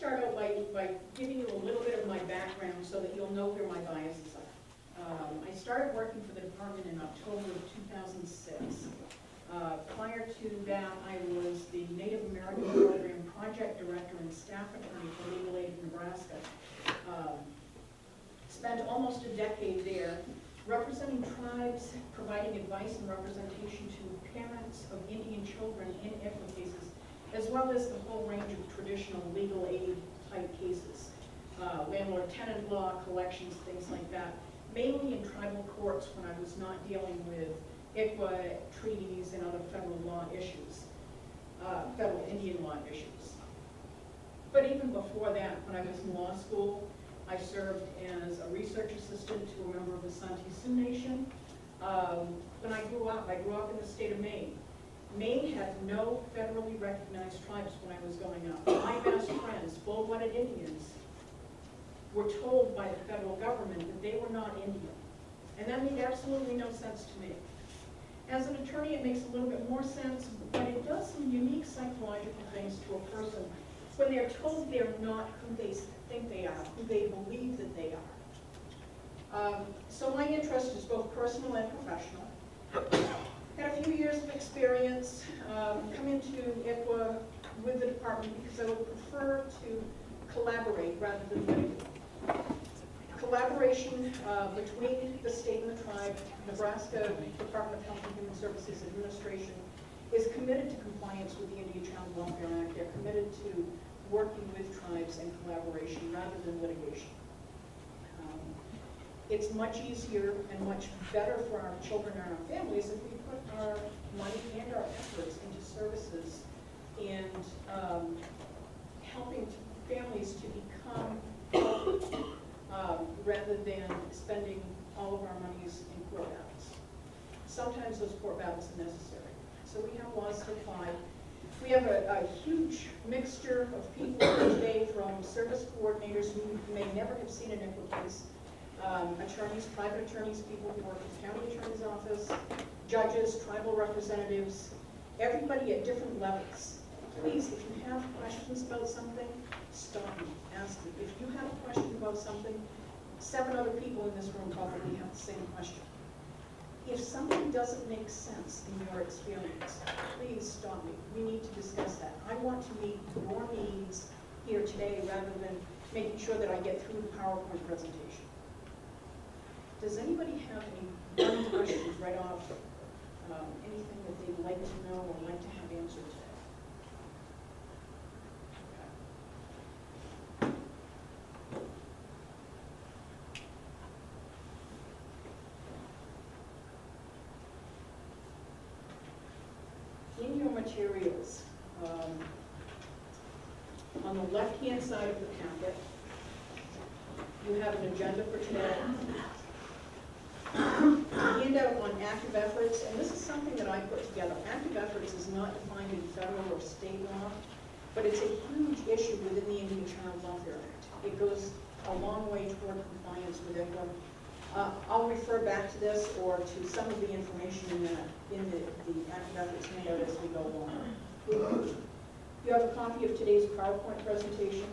start out by giving you a little bit of my background so that you'll know where my biases are. I started working for the department in October of 2006. Prior to that, I was the Native American Program Project Director and Staff Attorney for Legal Aid of Nebraska. Spent almost a decade there representing tribes, providing advice and representation to parents of Indian children in ICWA cases, as well as the whole range of traditional legal aid type cases. Landlord-tenant law, collections, things like that. Mainly in tribal courts when I was not dealing with ICWA treaties and other federal law issues, federal Indian law issues. But even before that, when I was in law school, I served as a research assistant to a member of the South Sioux Nation. When I grew up in the state of Maine. Maine had no federally recognized tribes when I was growing up. My best friends, full-blooded Indians, were told by the federal government that they were not Indian. And that made absolutely no sense to me. As an attorney, it makes a little bit more sense, but it does some unique psychological things to a person when they're told they're not who they think they are, who they believe that they are. So my interest is both personal and professional. Had a few years of experience, come into ICWA with the department because I would prefer to collaborate rather than litigate. Collaboration between the state and the tribe. Nebraska Department of Health and Human Services Administration is committed to compliance with the Indian Child Welfare Act. They're committed to working with tribes and collaboration rather than litigation. It's much easier and much better for our children and our families if we put our money and our efforts into services and helping families to become healthy rather than spending all of our monies in court battles. Sometimes those court battles are necessary. So we have laws to apply. We have a huge mixture of people today, from service coordinators who may never have seen an ICWA case, attorneys, private attorneys, people who work at the county attorney's office, judges, tribal representatives, everybody at different levels. Please, if you have questions about something, stop me, ask me. If you have a question about something, 7 other people in this room probably have the same question. If something doesn't make sense in your experience, please stop me. We need to discuss that. I want to meet your needs here today rather than making sure that I get through the PowerPoint presentation. Does anybody have any burning questions right off? Anything that they'd like to know or like to have answered today? In your materials, on the left-hand side of the packet, you have an agenda for today. A handout on active efforts, and this is something that I put together. Active efforts is not defined in federal or state law, but it's a huge issue within the Indian Child Welfare Act. It goes a long way toward compliance with ICWA. I'll refer back to this or to some of the information in the active efforts handout as we go along. You have a copy of today's PowerPoint presentation,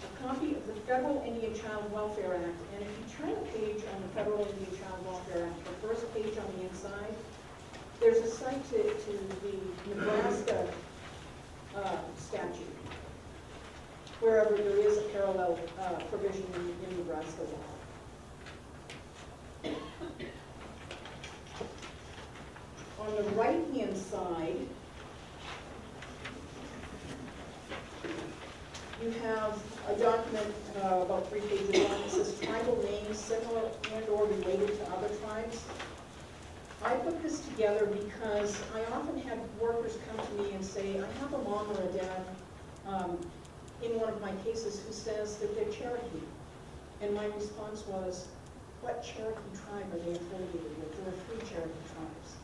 a copy of the Federal Indian Child Welfare Act, and if you turn the page on the Federal Indian Child Welfare Act, the first page on the inside, there's a cite to the Nebraska statute, wherever there is a parallel provision in Nebraska law. On the right-hand side, you have a document about 3 pages long. It says tribal names similar and or related to other tribes. I put this together because I often have workers come to me and say, I have a mom or a dad in one of my cases who says that they're Cherokee. And my response was, what Cherokee tribe are they affiliated with? There are 3 Cherokee tribes.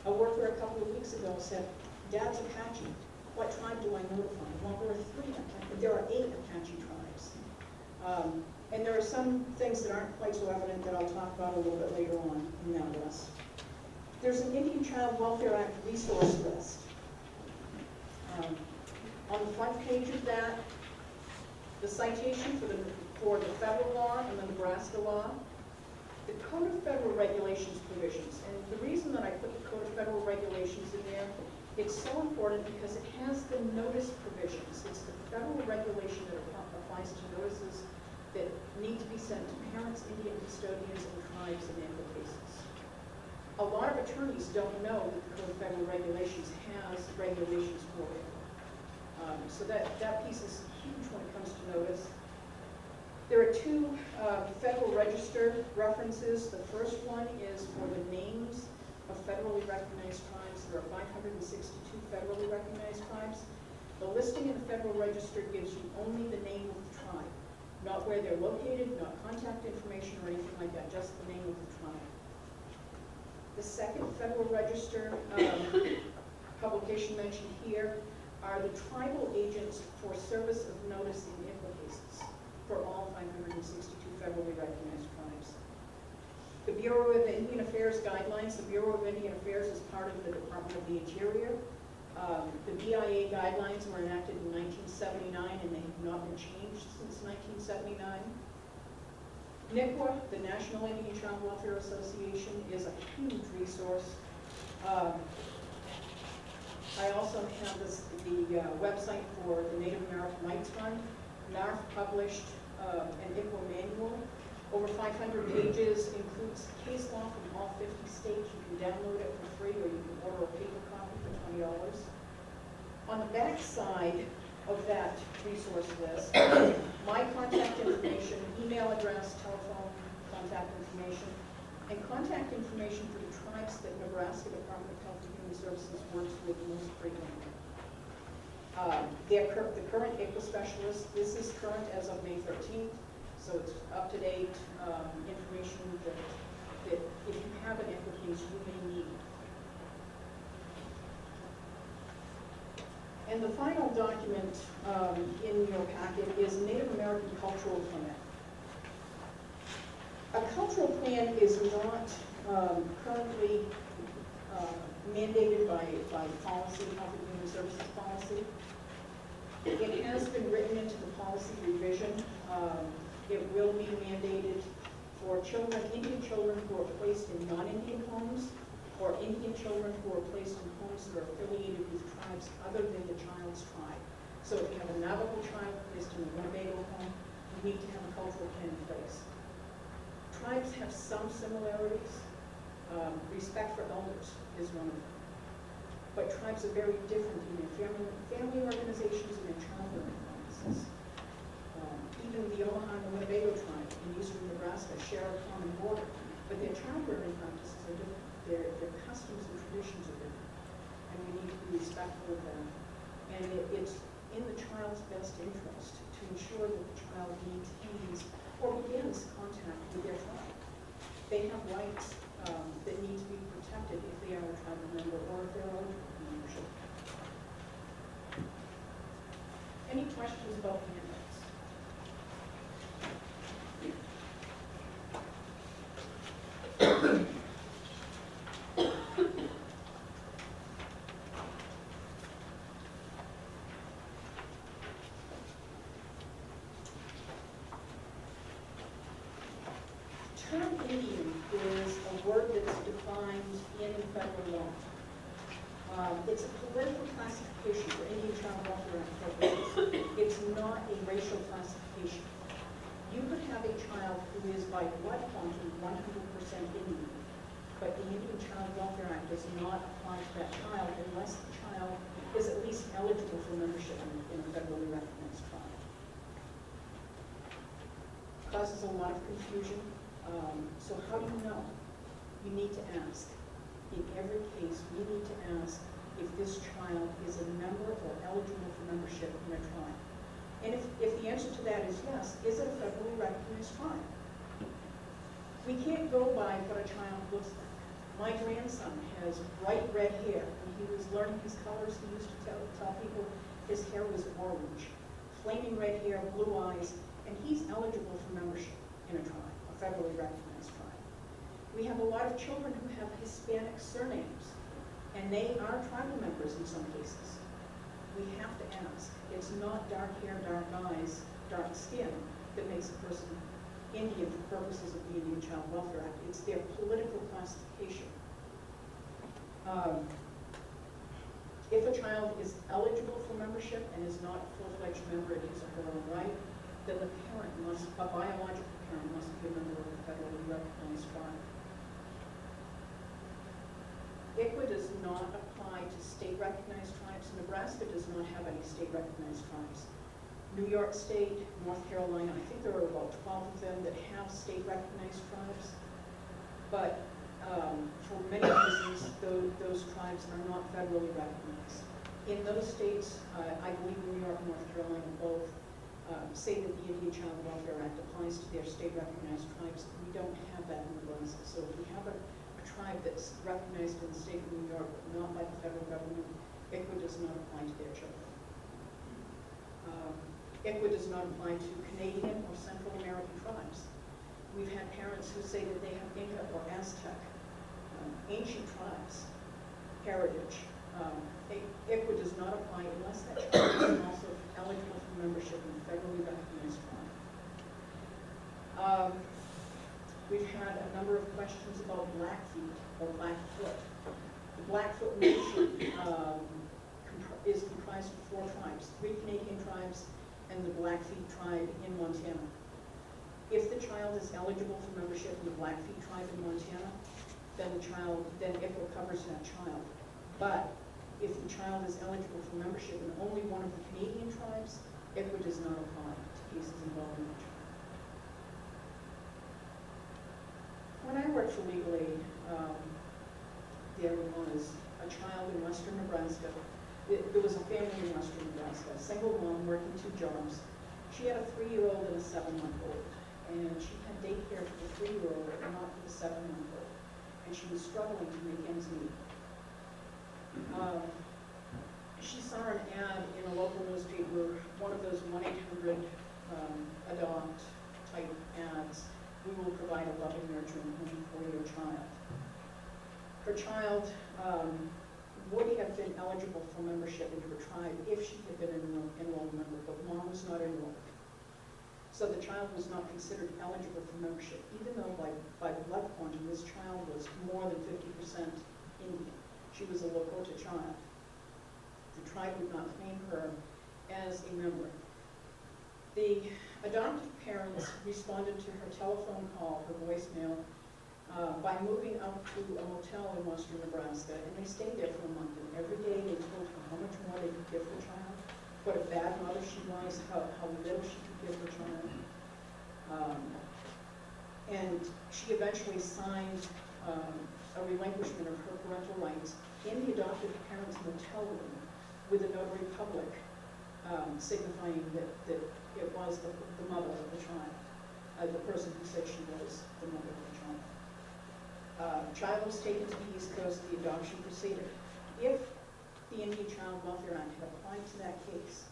A worker a couple of weeks ago said, Dad's Apache. What tribe do I notify? Well, there are 3 Apache. There are 8 Apache tribes. And there are some things that aren't quite so evident that I'll talk about a little bit later on in that list. There's an Indian Child Welfare Act resource list. On the front page of that, the citation for the federal law and the Nebraska law, the Code of Federal Regulations provisions. And the reason that I put the Code of Federal Regulations in there, it's so important because it has the notice provisions. It's the federal regulation that applies to notices that need to be sent to parents, Indian custodians, and tribes in ECWA cases. A lot of attorneys don't know that the Code of Federal Regulations has regulations for it. So that piece is huge when it comes to notice. There are two Federal Register references. The first one is for the names of federally recognized tribes. There are 562 federally recognized tribes. The listing in the Federal Register gives you only the name of the tribe, not where they're located, not contact information or anything like that, just the name of the tribe. The second Federal Register publication mentioned here are the tribal agents for service of notice in ICWA cases for all 562 federally recognized tribes. The Bureau of Indian Affairs guidelines, the Bureau of Indian Affairs is part of the Department of the Interior. The BIA guidelines were enacted in 1979 and they have not been changed since 1979. NICWA, the National Indian Child Welfare Association, is a huge resource. I also have the website for the Native American Rights Fund. NARF published an ICWA manual. Over 500 pages, includes case law from all 50 states. You can download it for free or you can order a paper copy for $20. On the back side of that resource list, my contact information, email address, telephone, contact information, and contact information for the tribes that Nebraska Department of Health and Human Services works with most frequently. The current ICWA specialist, this is current as of May 13th, so it's up-to-date information that if you have an ICWA case, you may need. And the final document in your packet is a Native American Cultural Plan. A cultural plan is not currently mandated by policy, Health and Human Services policy. It has been written into the policy revision. It will be mandated for children, Indian children who are placed in non-Indian homes, or Indian children who are placed in homes that are affiliated with tribes other than the child's tribe. So if you have a Navajo child placed in a Winnebago home, you need to have a cultural plan in place. Tribes have some similarities. Respect for elders is one of them. But tribes are very different in their family organizations and their child-rearing practices. Even the Omaha and the Winnebago tribe in eastern Nebraska share a common border, but their child-rearing practices are different. Their customs and traditions are different, and we need to be respectful of them. And it's in the child's best interest to ensure that the child maintains or begins contact with their tribe. They have rights that need to be protected if they are a tribal member or if they're eligible for membership. Any questions about the handouts? The term Indian is a word that's defined in federal law. It's a political classification for Indian child welfare purposes. It's not a racial classification. You could have a child who is by blood quantum 100% Indian, but the Indian Child Welfare Act does not apply to that child unless the child is at least eligible for membership in a federally recognized tribe. Causes a lot of confusion. So how do you know? You need to ask. In every case, we need to ask if this child is a member or eligible for membership in a tribe. And if the answer to that is yes, is it a federally recognized tribe? We can't go by what a child looks like. My grandson has bright red hair. When he was learning his colors, he used to tell people his hair was orange. Flaming red hair, blue eyes, and he's eligible for membership in a tribe, a federally recognized tribe. We have a lot of children who have Hispanic surnames, and they are tribal members in some cases. we have to ask. It's not dark hair, dark eyes, dark skin that makes a person Indian for purposes of the Indian Child Welfare Act. It's their political classification. If a child is eligible for membership and is not a full-fledged member in his or her own right, then the parent must, a biological parent must be a member of a federally recognized tribe. ICWA does not apply to state-recognized tribes. Nebraska does not have any state-recognized tribes. New York State, North Carolina, I think there are about 12 of them that have state-recognized tribes, but for many reasons, those tribes are not federally recognized. In those states, I believe New York and North Carolina both say that the Indian Child Welfare Act applies to their state-recognized tribes. We don't have that in Nebraska. So if we have a tribe that's recognized in the state of New York, but not by the federal government, ICWA does not apply to their children. ICWA does not apply to Canadian or Central American tribes. We've had parents who say that they have Inca or Aztec, ancient tribes, heritage. ICWA does not apply unless that child is also eligible for membership in a federally recognized tribe. We've had a number of questions about Blackfeet or Blackfoot. The Blackfoot Nation is comprised of 4 tribes, 3 Canadian tribes and the Blackfeet tribe in Montana. If the child is eligible for membership in the Blackfeet tribe in Montana, then ICWA covers that child. But if the child is eligible for membership in only one of the Canadian tribes, ICWA does not apply to cases involving that child. When I worked for Legal Aid, there was a child in western Nebraska. There was a family in western Nebraska, a single mom working 2 jobs. She had a 3-year-old and a 7-month-old. And she had daycare for the 3-year-old and not for the 7-month-old. And she was struggling to make ends meet. She saw an ad in a local newspaper, one of those 1-800 adopt type ads. We will provide a loving, nurturing home for your child. Her child would have been eligible for membership into her tribe if she had been an enrolled member, but mom was not enrolled. So the child was not considered eligible for membership, even though by blood quantum, this child was more than 50% Indian. She was a Lakota child. The tribe would not claim her as a member. The adoptive parents responded to her telephone call, her voicemail, by moving out to a motel in western Nebraska, and they stayed there for a month. And every day they told her how much more they could give her child, what a bad mother she was, how little she could give her child. And she eventually signed a relinquishment of her parental rights in the adoptive parents' motel room with a notary public signifying that it was the mother of the child, the person who said she was the mother of the child. Child was taken to the East Coast, the adoption proceeded. If the Indian Child Welfare Act had applied to that case,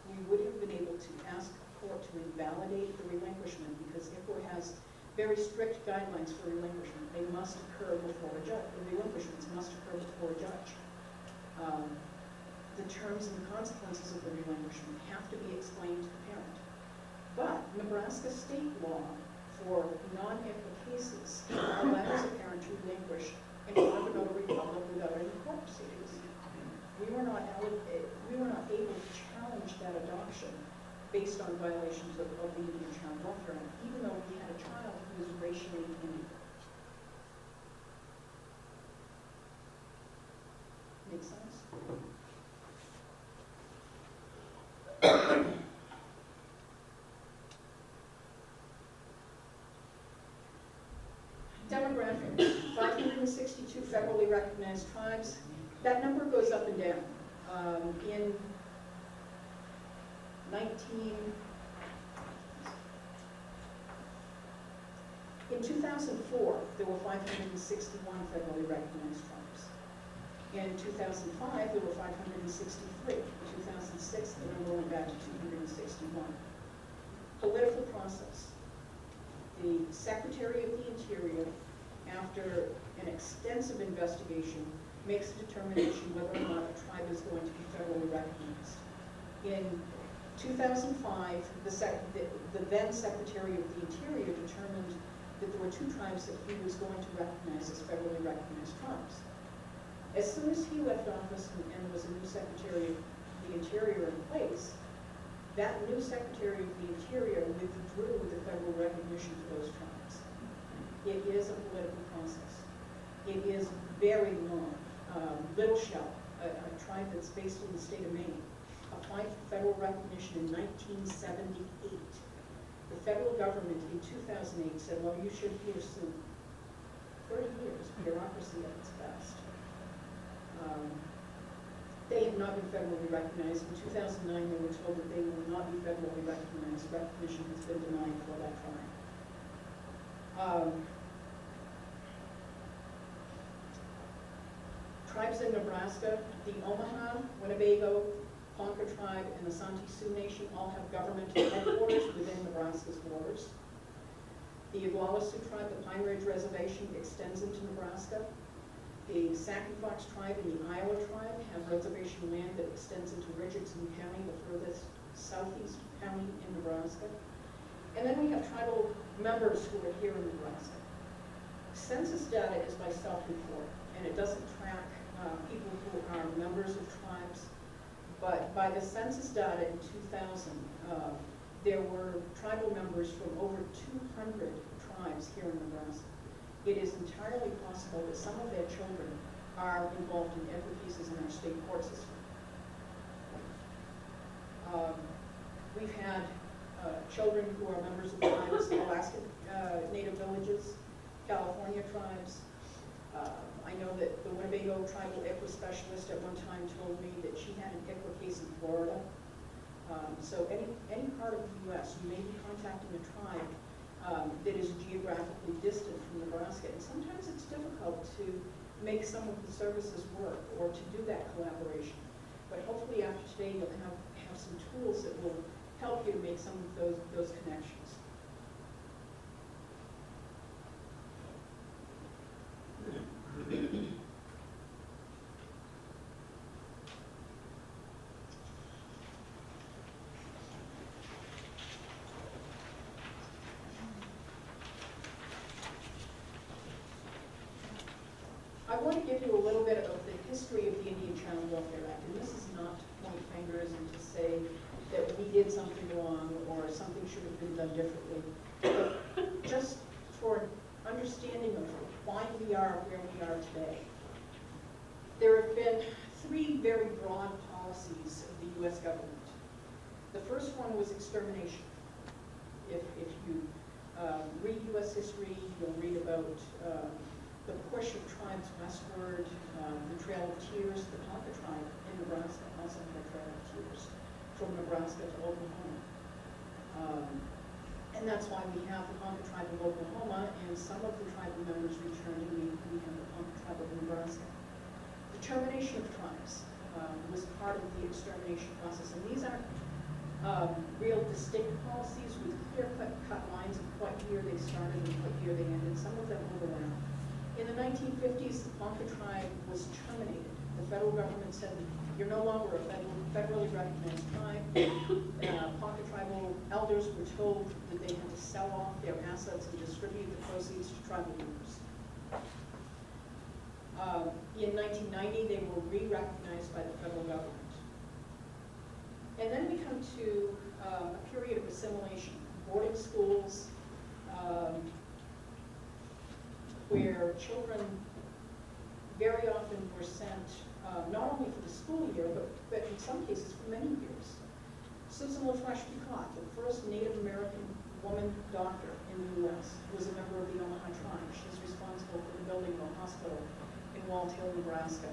we would have been able to ask the court to invalidate the relinquishment because ICWA has very strict guidelines for relinquishment. They must occur before a judge. The relinquishments must occur before a judge. The terms and the consequences of the relinquishment have to be explained to the parent. But Nebraska state law for non-ICWA cases allows a parent to relinquish in front of a notary public without any court proceedings. We were not able to challenge that adoption based on violations of the Indian Child Welfare Act, even though we had a child who was racially Indian. Make sense? Demographic, 562 federally recognized tribes. That number goes up and down. In 2004, there were 561 federally recognized tribes. In 2005, there were 563. In 2006, the number went back to 261. Political process. The Secretary of the Interior, after an extensive investigation, makes a determination whether or not a tribe is going to be federally recognized. In 2005, the then Secretary of the Interior determined that there were 2 tribes that he was going to recognize as federally recognized tribes. As soon as he left office and there was a new Secretary of the Interior in place, that new Secretary of the Interior withdrew the federal recognition for those tribes. It is a political process. It is very long. Little Shell, a tribe that's based in the state of Maine, applied for federal recognition in 1978. The federal government in 2008 said, well, you should hear soon. 30 years, bureaucracy at its best. They have not been federally recognized. In 2009, they were told that they will not be federally recognized. Recognition has been denied for that tribe. Tribes in Nebraska, the Omaha, Winnebago, Ponca tribe, and the South Sioux Nation all have governmental headquarters within Nebraska's borders. The ICWA Sioux tribe, the Pine Ridge Reservation, extends into Nebraska. The Sac and Fox tribe and the Iowa tribe have reservation land that extends into Richardson County, the furthest southeast county in Nebraska. And then we have tribal members who are here in Nebraska. Census data is by self-report, and it doesn't track people who are members of tribes. But by the census data in 2000, there were tribal members from over 200 tribes here in Nebraska. It is entirely possible that some of their children are involved in every cases in our state court system. We've had children who are members of tribes, Alaska Native villages, California tribes. I know that the Winnebago tribal ICWA specialist at one time told me that she had an ICWA case in Florida. So any part of the U.S., you may be contacting a tribe that is geographically distant from Nebraska, and sometimes it's difficult to make some of the services work or to do that collaboration. But hopefully after today you'll have some tools that will help you to make some of those connections. I want to give you a little bit of the history of the Indian Child Welfare Act, and this is not to point fingers and to say that we did something wrong or something should have been done differently, but just for understanding of why we are where we are today. There have been 3 very broad policies of the U.S. government. The first one was extermination. If you read U.S. history, you'll read about the push of tribes westward, the Trail of Tears. The Ponca tribe in Nebraska also had a Trail of Tears from Nebraska to Oklahoma. And that's why we have the Ponca tribe of Oklahoma, and some of the tribal members returned, and we have the Ponca tribe of Nebraska. The termination of tribes was part of the extermination process, and these aren't real distinct policies with clear-cut lines of what year they started and what year they ended. Some of them overlap. In the 1950s, the Ponca tribe was terminated. The federal government said, you're no longer a federally recognized tribe. Ponca tribal elders were told that they had to sell off their assets and distribute the proceeds to tribal members. In 1990, they were re-recognized by the federal government. And then we come to a period of assimilation, boarding schools, where children very often were sent not only for the school year, but in some cases for many years. Susan LaFleche-Picot, the first Native American woman doctor in the U.S., was a member of the Omaha tribe. She's responsible for the building of a hospital in Walt Hill, Nebraska.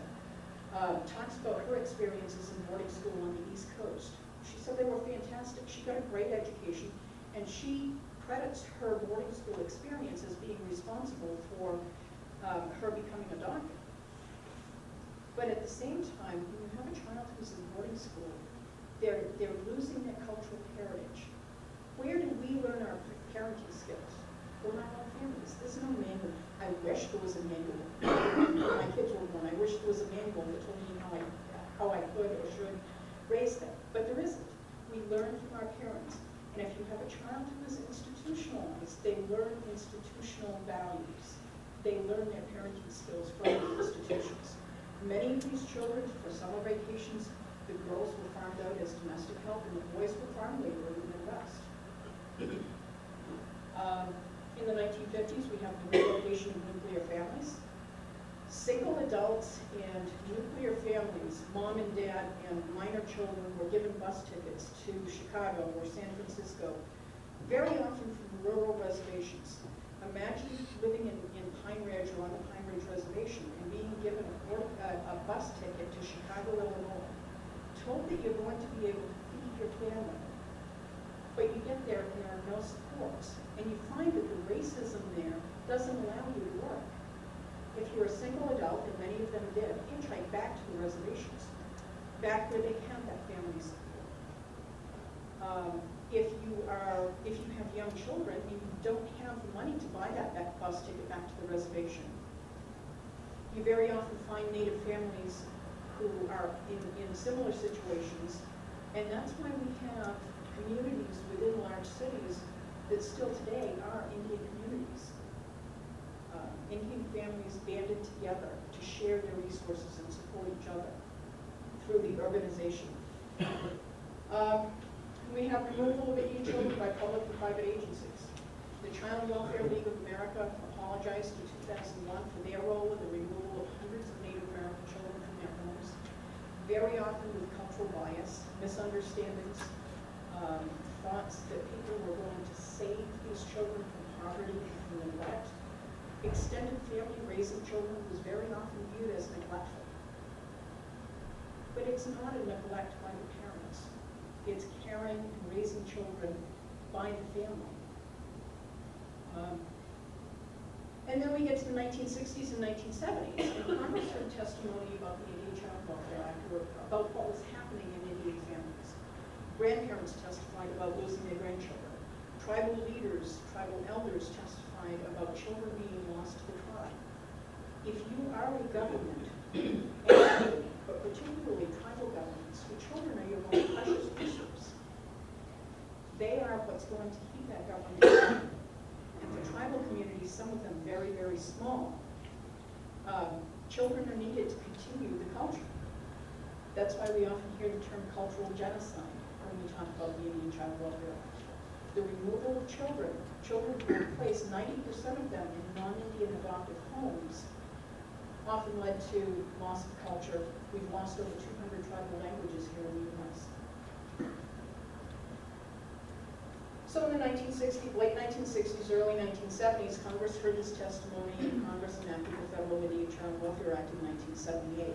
Talks about her experiences in boarding school on the East Coast. She said they were fantastic. She got a great education, and she credits her boarding school experience as being responsible for her becoming a doctor. But at the same time, when you have a child who's in boarding school, they're losing their cultural heritage. Where do we learn our parenting skills? Well, in our own families. There's no manual. I wish there was a manual. My kids were one. I wish there was a manual that told me how I could or should raise them, but there isn't. We learn from our parents. And if you have a child who is institutionalized, they learn institutional values. They learn their parenting skills from the institutions. Many of these children, for summer vacations, the girls were farmed out as domestic help and the boys were farm labor in the Midwest. In the 1950s, we have the relocation of nuclear families. Single adults and nuclear families, mom and dad and minor children, were given bus tickets to Chicago or San Francisco, very often from rural reservations. Imagine living in Pine Ridge or on the Pine Ridge Reservation and being given a bus ticket to Chicago, Illinois, told that you're going to be able to feed your family. But you get there and there are no supports. And you find that the racism there doesn't allow you to work. If you're a single adult, and many of them did, hitchhike back to the reservations, back where they have that family support. If you have young children and you don't have the money to buy that bus ticket back to the reservation, you very often find Native families who are in similar situations, and that's why we have communities within large cities that still today are Indian communities. Indian families banded together to share their resources and support each other through the urbanization. We have removal of Indian children by public and private agencies. The Child Welfare League of America apologized in 2001 for their role in the removal of hundreds of Native American children from their homes, very often with cultural bias, misunderstandings, thoughts that people were going to save these children from poverty and from neglect. Extended family raising children was very often viewed as neglectful. But it's not a neglect by the parents. It's caring and raising children by the family. And then we get to the 1960s and 1970s, and Congress heard testimony about the Indian Child Welfare Act, or about what was happening in Indian families. Grandparents testified about losing their grandchildren. Tribal leaders, tribal elders testified about children being lost to the tribe. If you are a government, but particularly tribal governments, your children are your most precious resource. They are what's going to keep that government going. And for tribal communities, some of them very, very small, children are needed to continue the culture. That's why we often hear the term cultural genocide when we talk about the Indian Child Welfare Act. The removal of children who were placed, 90% of them in non-Indian adoptive homes, often led to loss of culture. We've lost over 200 tribal languages here in the U.S. So in the late 1960s, early 1970s, Congress heard this testimony, and Congress enacted the Federal Indian Child Welfare Act in 1978.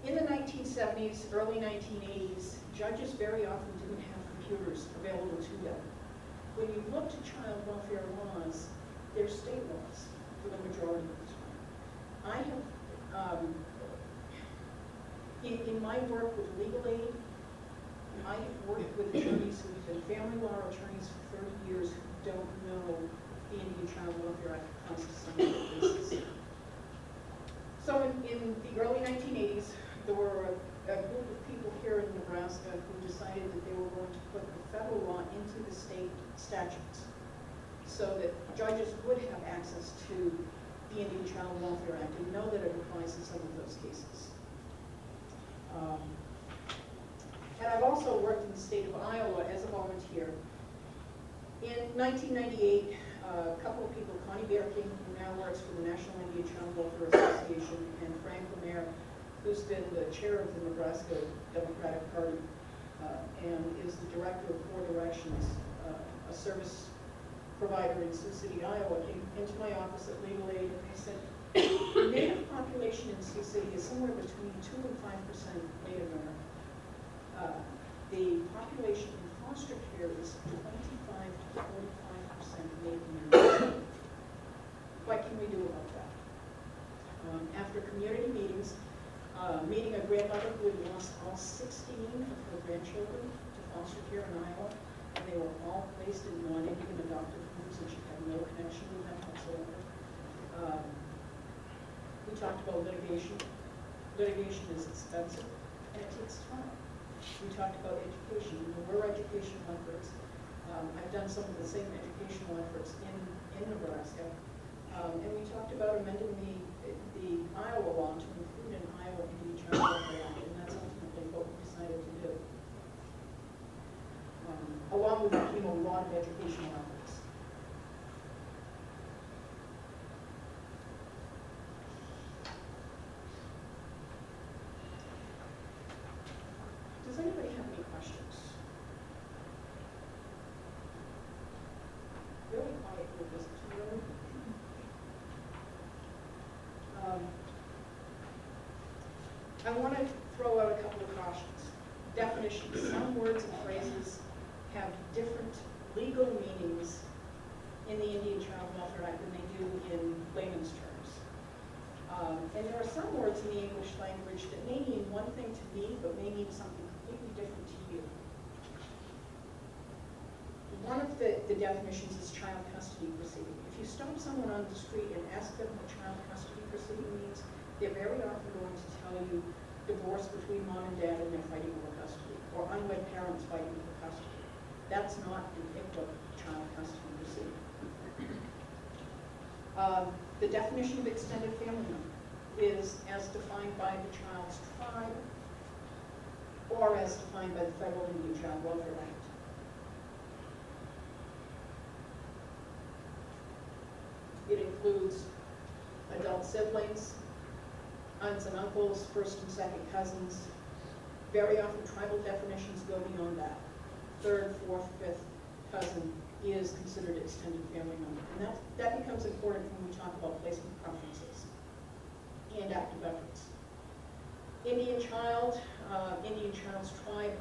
In the 1970s, early 1980s, judges very often didn't have computers available to them. When you look to child welfare laws, they're state laws for the majority of the time. I have, in my work with legal aid, I have worked with attorneys who have been family law attorneys for 30 years who don't know the Indian Child Welfare Act applies to some of the cases. So in the early 1980s, there were a group of people here in Nebraska who decided that they were going to put the federal law into the state statutes so that judges would have access to the Indian Child Welfare Act and know that it applies in some of those cases. And I've also worked in the state of Iowa as a volunteer. In 1998, a couple of people, Connie Bearking, who now works for the National Indian Child Welfare Association, and Frank Lemare, who's been the chair of the Nebraska Democratic Party and is the director of Four Directions, a service provider in Sioux City, Iowa, came into my office at Legal Aid, and they said, the Native population in Sioux City is somewhere between 2 and 5% Native American. The population in foster care is 25 to 45% Native American. What can we do about that? After community meetings, meeting a grandmother who had lost all 16 of her grandchildren to foster care in Iowa, and they were all placed in non-Indian adoptive homes, and she had no connection with them whatsoever. We talked about litigation. Litigation is expensive, and it takes time. We talked about education. We're educational efforts. I've done some of the same educational efforts in Nebraska. And we talked about amending the Iowa law to include an Iowa Indian Child Welfare Act, and that's ultimately what we decided to do. Along with that came a lot of educational efforts. Does anybody have any questions? Really quiet group, isn't it? Really? I want to throw out a couple of cautions. Definitions. Some words and phrases have different legal meanings in the Indian Child Welfare Act than they do in layman's terms. And there are some words in the English language that may mean one thing to me, but may mean something completely different to you. One of the definitions is child custody proceeding. If you stop someone on the street and ask them what child custody proceeding means, they're very often going to tell you divorce between mom and dad and they're fighting over custody, or unwed parents fighting over custody. That's not an ICWA child custody proceeding. The definition of extended family member is as defined by the child's tribe or as defined by the Federal Indian Child Welfare Act. It includes adult siblings, aunts and uncles, first and second cousins. Very often tribal definitions go beyond that. Third, fourth, fifth cousin is considered extended family member. And that becomes important when we talk about placement preferences and active efforts. Indian child, Indian child's tribe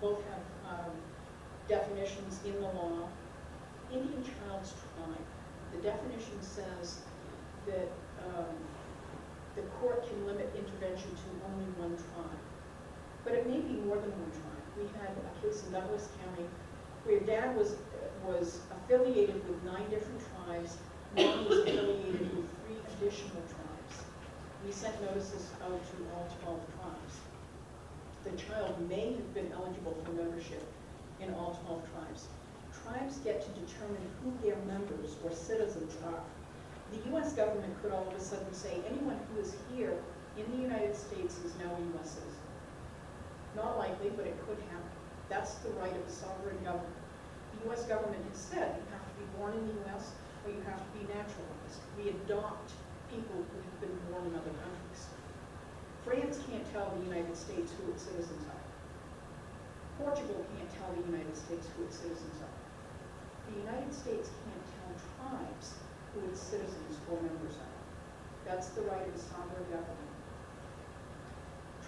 both have definitions in the law. Indian child's tribe, the definition says that the court can limit intervention to only one tribe. But it may be more than one tribe. We had a case in Douglas County where dad was affiliated with 9 different tribes, mom was affiliated with 3 additional tribes. We sent notices out to all 12 tribes. The child may have been eligible for membership in all 12 tribes. Tribes get to determine who their members or citizens are. The U.S. government could all of a sudden say anyone who is here in the United States is now a U.S. citizen. Not likely, but it could happen. That's the right of a sovereign government. The U.S. government has said you have to be born in the U.S. or you have to be naturalized. We adopt people who have been born in other countries. France can't tell the United States who its citizens are. Portugal can't tell the United States who its citizens are. The United States can't tell tribes who its citizens or members are. That's the right of a sovereign government.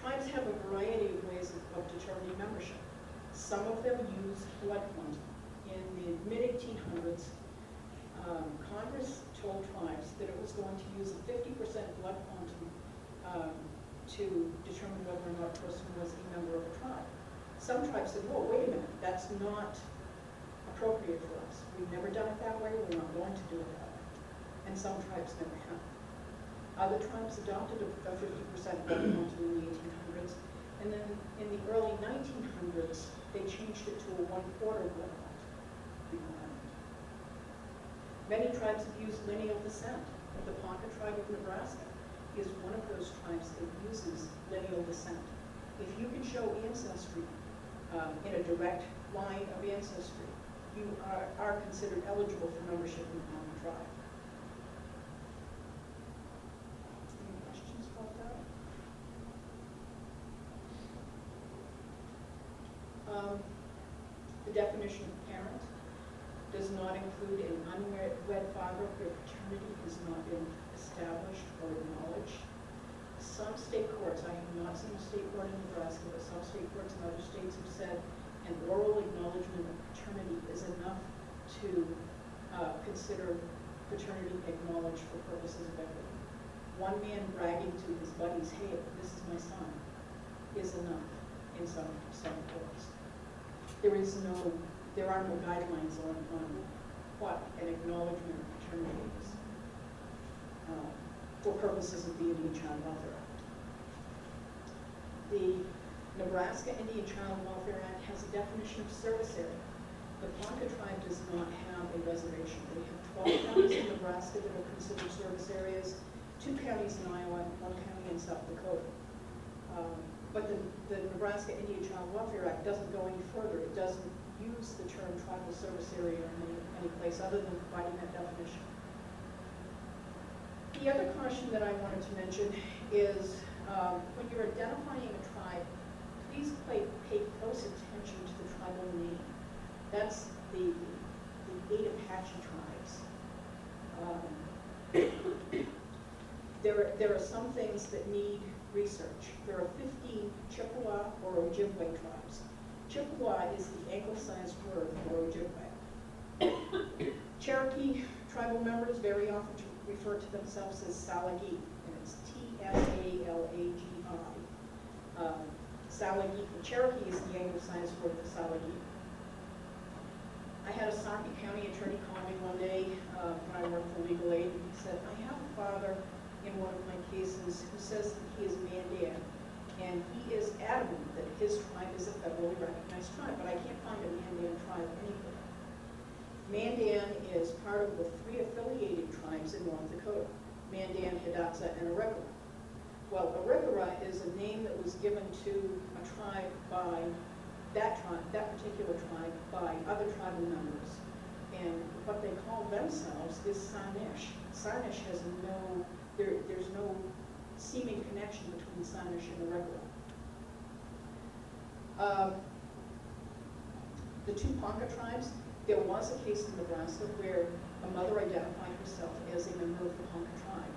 Tribes have a variety of ways of determining membership. Some of them use blood quantum. In the mid-1800s, Congress told tribes that it was going to use a 50% blood quantum to determine whether or not a person was a member of a tribe. Some tribes said, whoa, wait a minute, that's not appropriate for us. We've never done it that way, we're not going to do it that way. And some tribes never have. Other tribes adopted a 50% blood quantum in the 1800s, and then in the early 1900s, they changed it to a 1/4 blood quantum requirement. Many tribes have used lineal descent. The Ponca tribe of Nebraska is one of those tribes that uses lineal descent. If you can show ancestry in a direct line of ancestry, you are considered eligible for membership in the Ponca tribe. Any questions about that? The definition of parent does not include an unwed father where paternity has not been established or acknowledged. Some state courts, I have not seen a state court in Nebraska, but some state courts in other states have said an oral acknowledgement of paternity is enough to consider paternity acknowledged for purposes of equity. One man bragging to his buddies, hey, this is my son, is enough in some courts. There is no there are no guidelines on what an acknowledgement of paternity is for purposes of the Indian Child Welfare Act. The Nebraska Indian Child Welfare Act has a definition of service area. The Ponca tribe does not have a reservation. They have 12 counties in Nebraska that are considered service areas, 2 counties in Iowa, and 1 county in South Dakota. But the Nebraska Indian Child Welfare Act doesn't go any further. It doesn't use the term tribal service area in any place other than providing that definition. The other caution that I wanted to mention is when you're identifying a tribe, please pay close attention to the tribal name. That's the 8 Apache tribes. There are some things that need research. There are 15 Chippewa or Ojibwe tribes. Chippewa is the anglicized word for Ojibwe. Cherokee tribal members very often refer to themselves as Salagi, and it's T-S-A-L-A-G-I. Salagi, Cherokee is the anglicized word for Salagi. I had a Sarpy County attorney call me one day when I worked for legal aid, and he said, I have a father in one of my cases who says that he is Mandan, and he is adamant that his tribe is a federally recognized tribe, but I can't find a Mandan tribe anywhere. Mandan is part of the 3 affiliated tribes in North Dakota, Mandan, Hidatsa, and Arikara. Well, Arikara is a name that was given to a tribe by that particular tribe by other tribal members. And what they call themselves is Sanish. Sanish has there's no seeming connection between Sanish and Arikara. The 2 Ponca tribes, there was a case in Nebraska where a mother identified herself as a member of the Ponca tribe.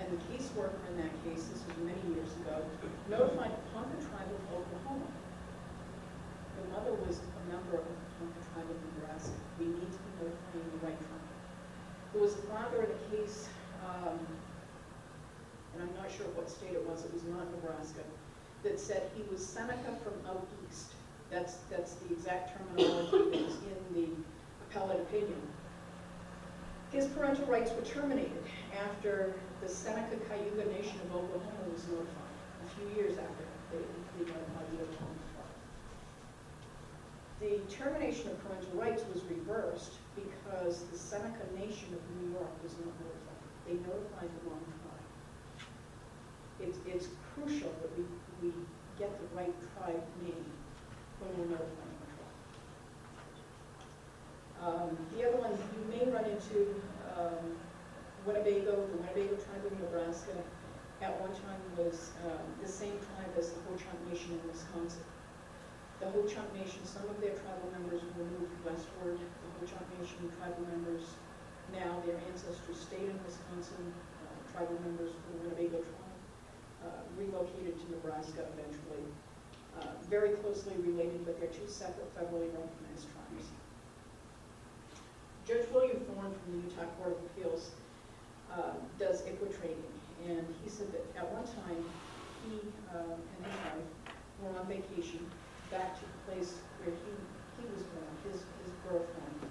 And the caseworker in that case, this was many years ago, notified the Ponca tribe of Oklahoma. The mother was a member of the Ponca tribe of Nebraska. We need to be notifying the right tribe. There was a father in a case, and I'm not sure what state it was not Nebraska, that said he was Seneca from out east. That's the exact terminology that was in the appellate opinion. His parental rights were terminated after the Seneca Cayuga Nation of Oklahoma was notified, a few years after they notified the Oklahoma tribe. The termination of parental rights was reversed because the Seneca Nation of New York was not notified. They notified the wrong tribe. It's crucial that we get the right tribe name when we're notifying a tribe. The other one you may run into, Winnebago, the Winnebago tribe of Nebraska, at one time was the same tribe as the Ho-Chunk Nation in Wisconsin. The Ho-Chunk Nation, some of their tribal members were moved westward. The Ho-Chunk Nation tribal members, now their ancestors stayed in Wisconsin. Tribal members of the Winnebago tribe relocated to Nebraska eventually. Very closely related, but they're 2 separate federally recognized tribes. Judge William Thorne from the Utah Court of Appeals does ICWA training, and he said that at one time he and his wife were on vacation back to the place where he was born, his birth home,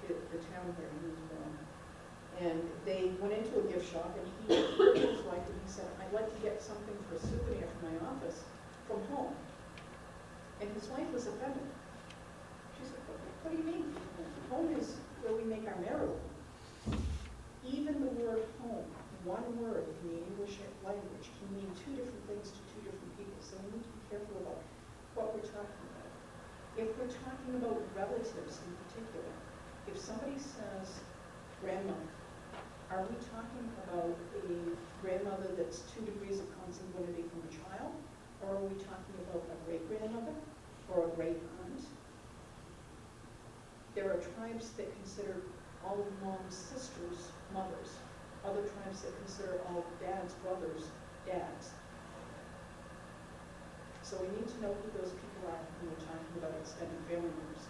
the town where he was born. And they went into a gift shop, and he looked at his wife and he said, I'd like to get something for a souvenir for my office from home. And his wife was offended. She said, what do you mean? Home is where we make our marital home. Even the word home, one word in the English language, can mean 2 different things to 2 different people. So we need to be careful about what we're talking about. If we're talking about relatives in particular, if somebody says grandmother, are we talking about a grandmother that's 2 degrees of consanguinity from a child? Or are we talking about a great-grandmother or a great-aunt? There are tribes that consider all of mom's sisters mothers. Other tribes that consider all of dad's brothers dads. So we need to know who those people are when we're talking about extended family members.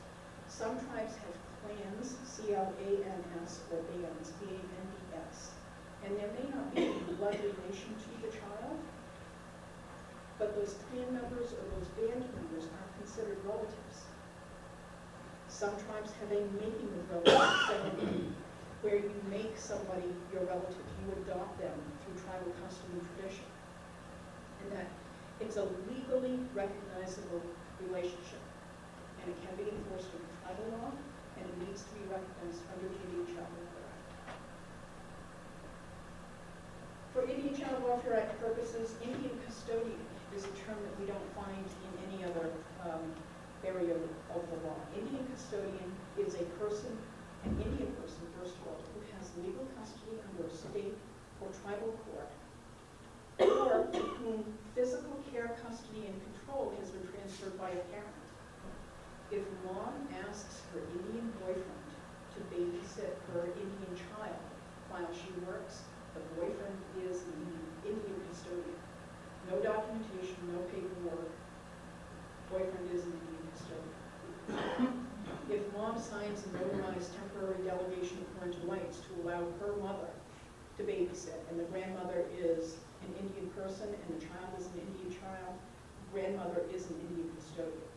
Some tribes have clans, C-L-A-N-S, or bands, B-A-N-D-S. And there may not be a blood relation to the child, but those clan members or those band members are considered relatives. Some tribes have a making of relatives ceremony, where you make somebody your relative, you adopt them through tribal custom and tradition. And that it's a legally recognizable relationship, and it can be enforced under tribal law, and it needs to be recognized under the Indian Child Welfare Act. For Indian Child Welfare Act purposes, Indian custodian is a term that we don't find in any other area of the law. Indian custodian is a person, an Indian person, first of all, who has legal custody under a state or tribal court, or to whom physical care, custody, and control has been transferred by a parent. If mom asks her Indian boyfriend to babysit her Indian child while she works, the boyfriend is the Indian custodian. No documentation, no paperwork. Boyfriend is an Indian custodian. If mom signs a notarized temporary delegation of parental rights to allow her mother to babysit, and the grandmother is an Indian person and the child is an Indian child, grandmother is an Indian custodian.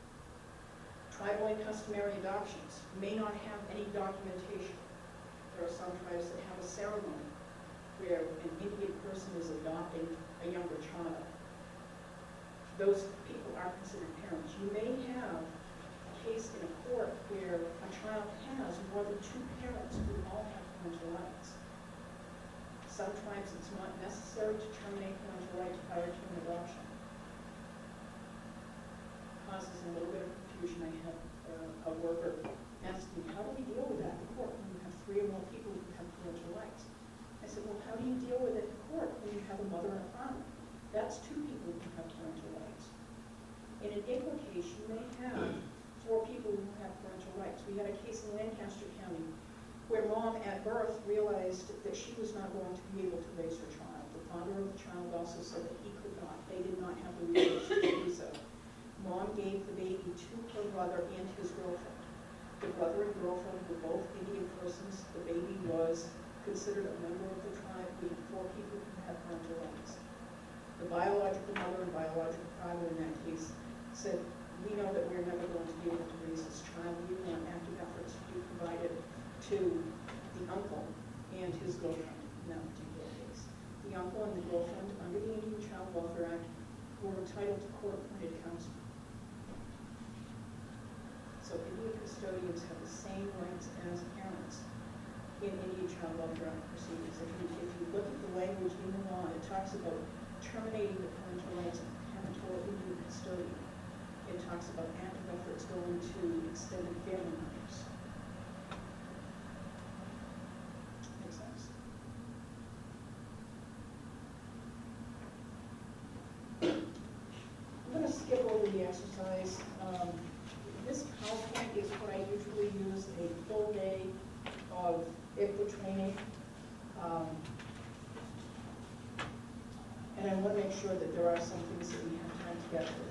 Tribal and customary adoptions may not have any documentation. There are some tribes that have a ceremony where an Indian person is adopting a younger child. Those people are considered parents. You may have a case in a court where a child has more than two parents who all have parental rights. Some tribes it's not necessary to terminate parental rights prior to an adoption. Causes a little bit of confusion. I had a worker ask me, how do we deal with that in court when you have three or more people who have parental rights? I said, well, how do you deal with it in court when you have a mother and a father? That's two people who have parental rights. In an ICWA case, you may have four people who have parental rights. We had a case in Lancaster County where mom at birth realized that she was not going to be able to raise her child. The father of the child also said that he could not. They did not have the resources to do so. Mom gave the baby to her brother and his girlfriend. The brother and girlfriend were both Indian persons. The baby was considered a member of the tribe. We had four people who had parental rights. The biological mother and biological father in that case said, we know that we're never going to be able to raise this child. We want active efforts to be provided to the uncle and his girlfriend in that particular case. The uncle and the girlfriend, under the Indian Child Welfare Act, were entitled to court-appointed counsel. So Indian custodians have the same rights as parents in Indian Child Welfare Act proceedings. If you look at the language in the law, it talks about terminating the parental rights of a parent or Indian custodian. It talks about active efforts going to extended family members. Makes sense? I'm going to skip over the exercise. This PowerPoint is what I usually use a full day of ICWA training. And I want to make sure that there are some things that we have time to get through.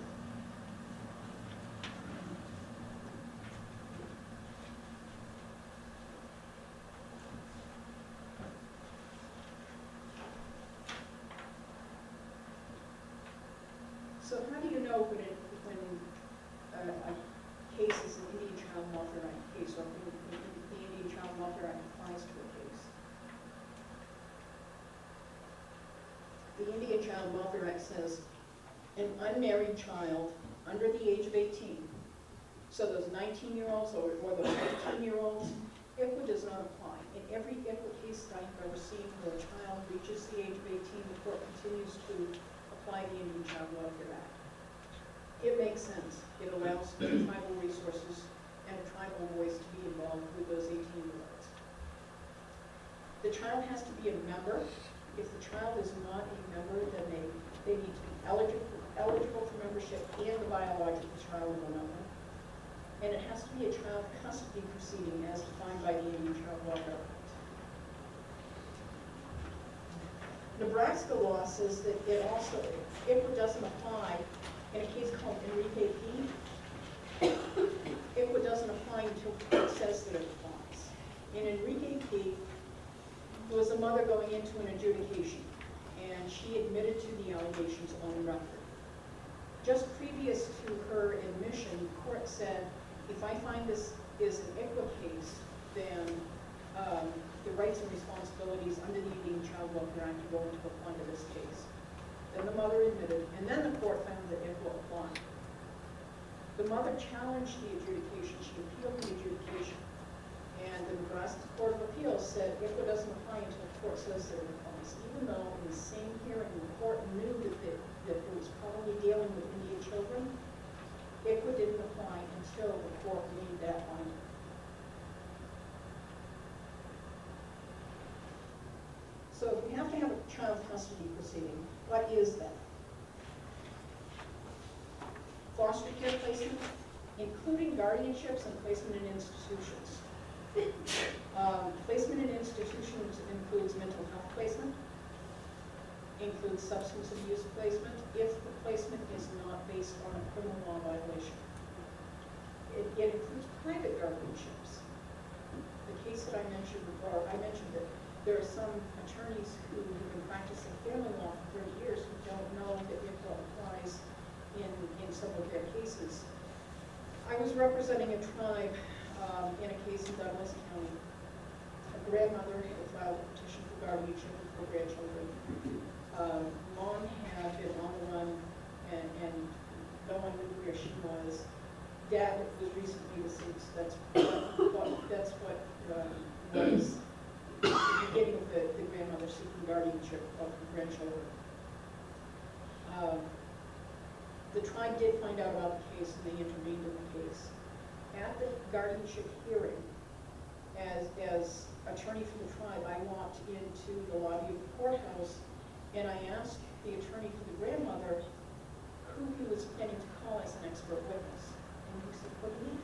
So how do you know when a case is an Indian Child Welfare Act case, or when the Indian Child Welfare Act applies to a case? The Indian Child Welfare Act says an unmarried child under the age of 18, so those 19-year-olds or those 15-year-olds, ICWA does not apply. In every ICWA case that I've ever seen where a child reaches the age of 18, the court continues to apply the Indian Child Welfare Act. It makes sense. It allows tribal resources and a tribal voice to be involved with those 18-year-olds. The child has to be a member. If the child is not a member, then they need to be eligible for membership and the biological child of a member. And it has to be a child custody proceeding as defined by the Indian Child Welfare Act. Nebraska law says that ICWA doesn't apply in a case called Enrique P. ICWA doesn't apply until the court says that it applies. In Enrique P, there was a mother going into an adjudication, and she admitted to the allegations on record. Just previous to her admission, the court said If I find this is an ICWA case, then the rights and responsibilities under the Indian Child Welfare Act go into apply to this case. Then the mother admitted, and then the court found that ICWA applied. The mother challenged the adjudication. She appealed the adjudication. And the Nebraska Court of Appeals said ICWA doesn't apply until the court says that it applies. Even though in the same hearing the court knew that it was probably dealing with Indian children, ICWA didn't apply until the court made that finding. So if we have to have a child custody proceeding, what is that? Foster care placement, including guardianships and placement in institutions. Placement in institutions includes mental health placement, includes substance abuse placement, if the placement is not based on a criminal law violation. It includes private guardianships. The case that I mentioned before, I mentioned that there are some attorneys who have been practicing family law for 30 years who don't know that it applies in some of their cases. I was representing a tribe in a case in Douglas County. A grandmother had filed a petition for guardianship for grandchildren. Mom had been on the run and no one knew where she was. Dad was recently deceased. That's what was the beginning of the grandmother seeking guardianship of her grandchildren. The tribe did find out about the case and they intervened in the case. At the guardianship hearing, as attorney for the tribe, I walked into the lobby of the courthouse and I asked the attorney for the grandmother who he was planning to call as an expert witness. And he said, what do you mean?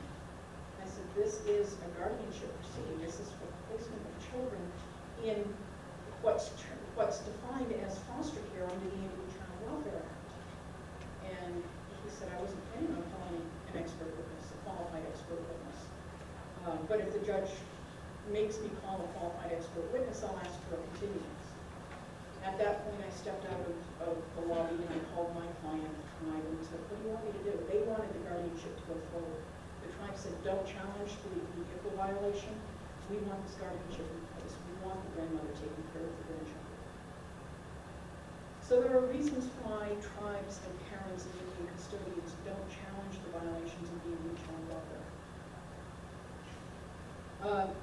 I said, this is a guardianship proceeding. This is for the placement of children in what's defined as foster care under the Indian Child Welfare Act. And he said, I wasn't planning on calling an expert witness, a qualified expert witness. But if the judge makes me call a qualified expert witness, I'll ask for a continuance. At that point, I stepped out of the lobby and I called my client, the tribe, and said, what do you want me to do? They wanted the guardianship to go forward. The tribe said, don't challenge the ICWA violation. We want this guardianship in place. We want the grandmother taking care of the grandchildren. So there are reasons why tribes and parents and Indian custodians don't challenge the violations of the Indian Child Welfare.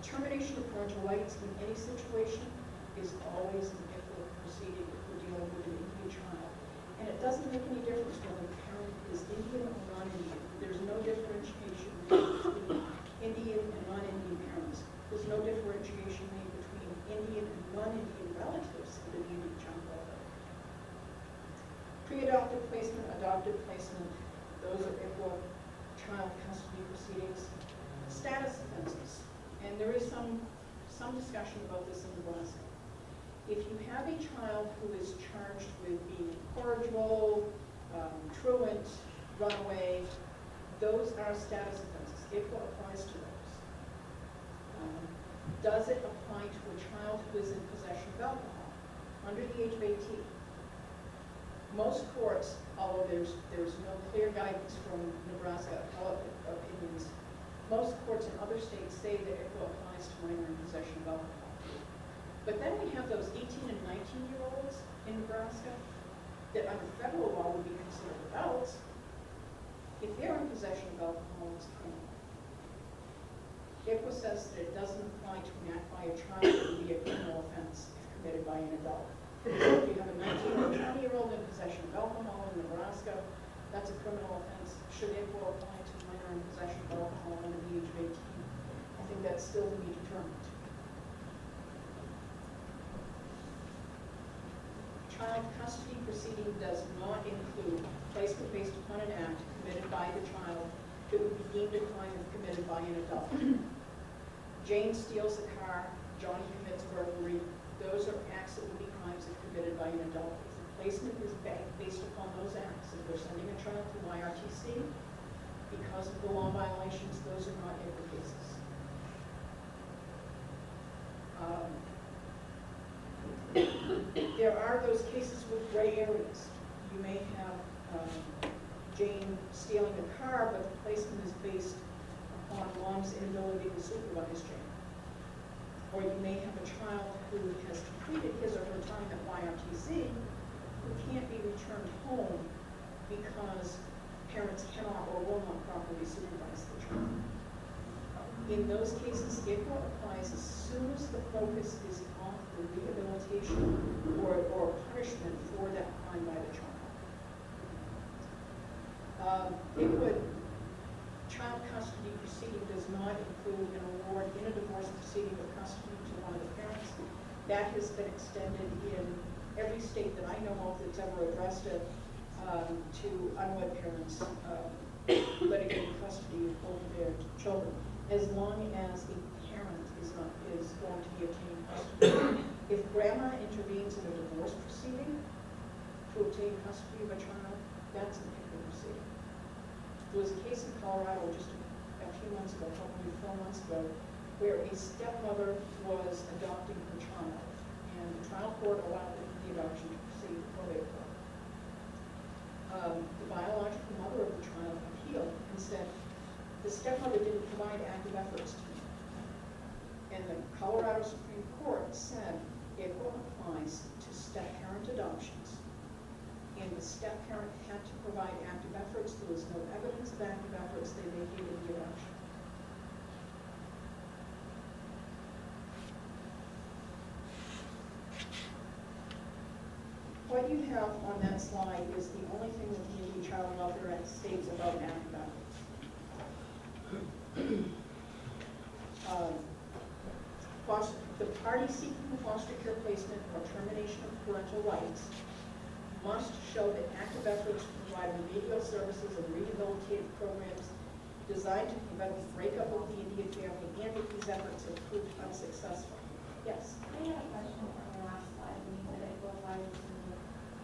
Termination of parental rights in any situation is always an ICWA proceeding if we're dealing with an Indian child. And it doesn't make any difference whether the parent is Indian or non-Indian. There's no differentiation between Indian and non-Indian parents. There's no differentiation made between Indian and non-Indian relatives under the Indian Child Welfare. Pre-adoptive placement, adoptive placement, those are ICWA child custody proceedings. Status offenses, and there is some discussion about this in Nebraska. If you have a child who is charged with being incorrigible, truant, runaway, those are status offenses. ICWA applies to those. Does it apply to a child who is in possession of alcohol under the age of 18? Most courts, although there's no clear guidance from Nebraska opinions, most courts in other states say that ICWA applies to minor in possession of alcohol. But then we have those 18 and 19-year-olds in Nebraska that under federal law would be considered adults. If they're in possession of alcohol, it's criminal. ICWA says that it doesn't apply to an act by a child that would be a criminal offense if committed by an adult. If you have a 19 or 20-year-old in possession of alcohol in Nebraska, that's a criminal offense. Should ICWA apply to minor in possession of alcohol under the age of 18? I think that's still to be determined. Child custody proceeding does not include placement based upon an act committed by the child that would be deemed a crime if committed by an adult. Jane steals a car, Johnny commits burglary. Those are acts that would be crimes if committed by an adult. If the placement is based upon those acts, if they're sending a child to YRTC because of the law violations, those are not ICWA cases. There are those cases with gray areas. You may have Jane stealing a car, but the placement is based on mom's inability to supervise Jane. Or you may have a child who has completed his or her time at YRTC who can't be returned home because parents cannot or will not properly supervise the child. In those cases, ICWA applies as soon as the focus is off the rehabilitation or punishment for that crime by the child. ICWA child custody proceeding does not include an award in a divorce proceeding of custody to one of the parents. That has been extended in every state that I know of that's ever addressed it to unwed parents litigating custody over their children, as long as the parent is going to be obtaining custody. If grandma intervenes in a divorce proceeding to obtain custody of a child, that's an ICWA proceeding. There was a case in Colorado just a few months ago, probably 4 months ago, where a stepmother was adopting her child, and the trial court allowed the adoption to proceed to probate court. The biological mother of the child appealed and said, the stepmother didn't provide active efforts to me. And the Colorado Supreme Court said ICWA applies to step-parent adoptions. And the step-parent had to provide active efforts. There was no evidence of active efforts. They vacated the adoption. What you have on that slide is the only thing that the Indian Child Welfare Act states about active efforts. The party seeking foster care placement or termination of parental rights must show that active efforts to provide remedial services and rehabilitative programs designed to prevent the breakup of the Indian family, and that these efforts have proved unsuccessful. Yes? I had a question from the last slide when you said ICWA applies to the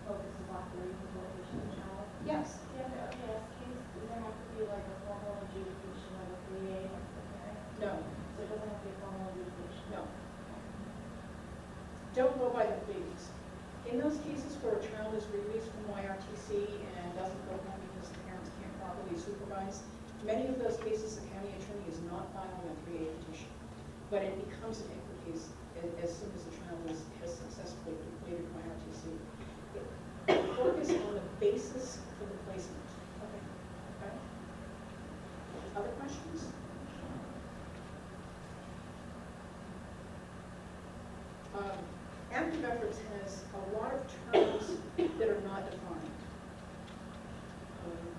focuses on the rehabilitation of the child. Yes. Yeah, the OAS case, does there have to be like a formal adjudication of a 3A of the parent? No. So it doesn't have to be a formal adjudication? No. Don't go by the pleadings. In those cases where a child is released from YRTC and doesn't go home because the parents can't properly supervise, many of those cases the county attorney is not filing a 3A petition, but it becomes an ICWA case as soon as the child has successfully completed YRTC. Focus on the basis for the placement. Okay. Other questions? Active efforts has a lot of terms that are not defined.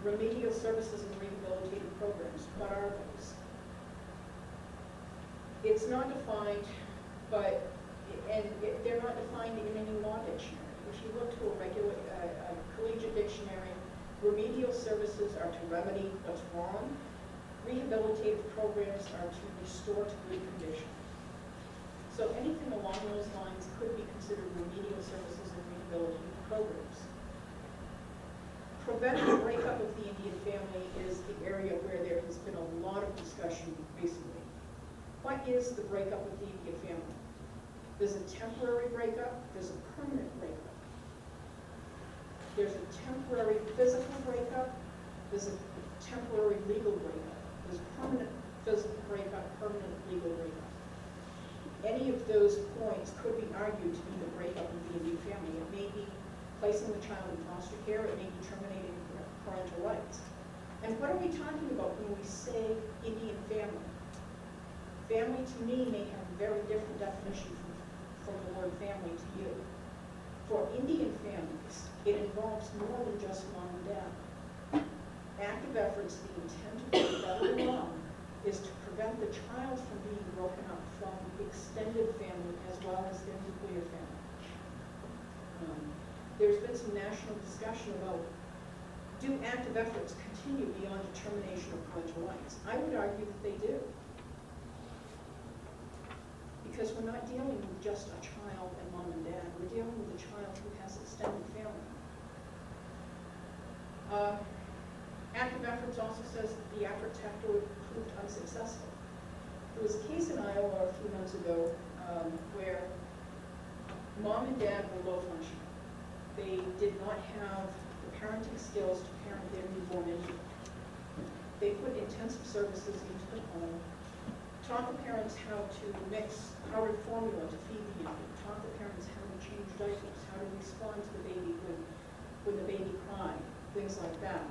Remedial services and rehabilitative programs, what are those? It's not defined, they're not defined in any law dictionary. If you look to a collegiate dictionary, remedial services are to remedy what's wrong. Rehabilitative programs are to restore to good condition. So anything along those lines could be considered remedial services and rehabilitative programs. Preventing the breakup of the Indian family is the area where there has been a lot of discussion recently. What is the breakup of the Indian family? There's a temporary breakup, there's a permanent breakup. There's a temporary physical breakup, there's a temporary legal breakup. There's permanent physical breakup, permanent legal breakup. Any of those points could be argued to be the breakup of the Indian family. It may be placing the child in foster care, it may be terminating parental rights. And what are we talking about when we say Indian family? Family to me may have a very different definition from the word family to you. For Indian families, it involves more than just mom and dad. Active efforts, the intent of the federal law is to prevent the child from being broken up from extended family as well as their nuclear family. There's been some national discussion about, do active efforts continue beyond determination of parental rights? I would argue that they do. Because we're not dealing with just a child and mom and dad, we're dealing with a child who has extended family. Active efforts also says that the efforts have to have proved unsuccessful. There was a case in Iowa a few months ago where mom and dad were low functioning. They did not have the parenting skills to parent their newborn infant. They put intensive services into the home, taught the parents how to powdered formula to feed the infant, taught the parents how to change diapers, how to respond to the baby when the baby cried, things like that.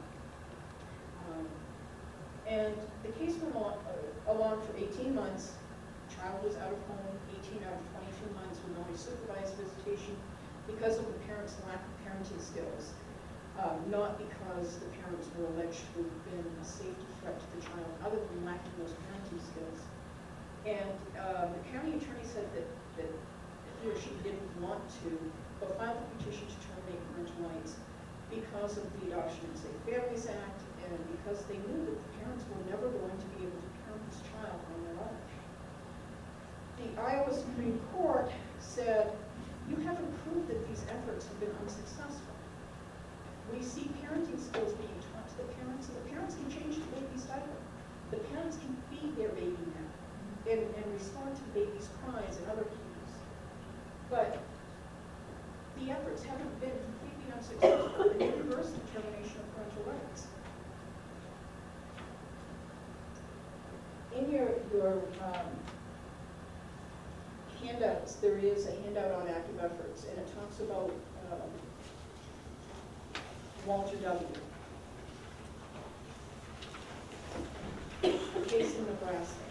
And the case went along for 18 months. Child was out of home 18 out of 22 months with only supervised visitation because of the parents' lack of parenting skills, not because the parents were alleged to have been a safety threat to the child, other than lacking those parenting skills. And the county attorney said that he or she didn't want to, but filed a petition to terminate parental rights because of the Adoption and Safe Families Act, and because they knew that the parents were never going to be able to parent this child on their own. The Iowa Supreme Court said, you haven't proved that these efforts have been unsuccessful. We see parenting skills being taught to the parents, and the parents can change the baby's diaper. The parents can feed their baby now and respond to the baby's cries and other cues. But the efforts haven't been completely unsuccessful, and they reversed the termination of parental rights. In your handouts, there is a handout on active efforts, and it talks about Walter W. A case in Nebraska.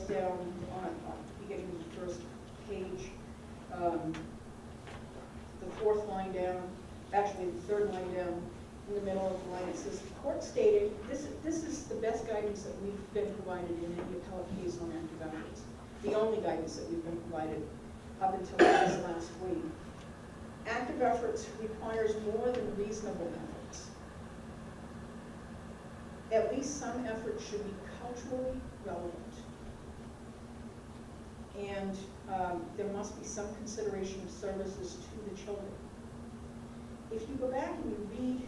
Down on beginning of the first page, the fourth line down, actually the third line down, in the middle of the line, it says, the court stated, this is the best guidance that we've been provided in any appellate case on active efforts. The only guidance that we've been provided up until this last week. Active efforts requires more than reasonable efforts. At least some efforts should be culturally relevant. And there must be some consideration of services to the children. If you go back and you read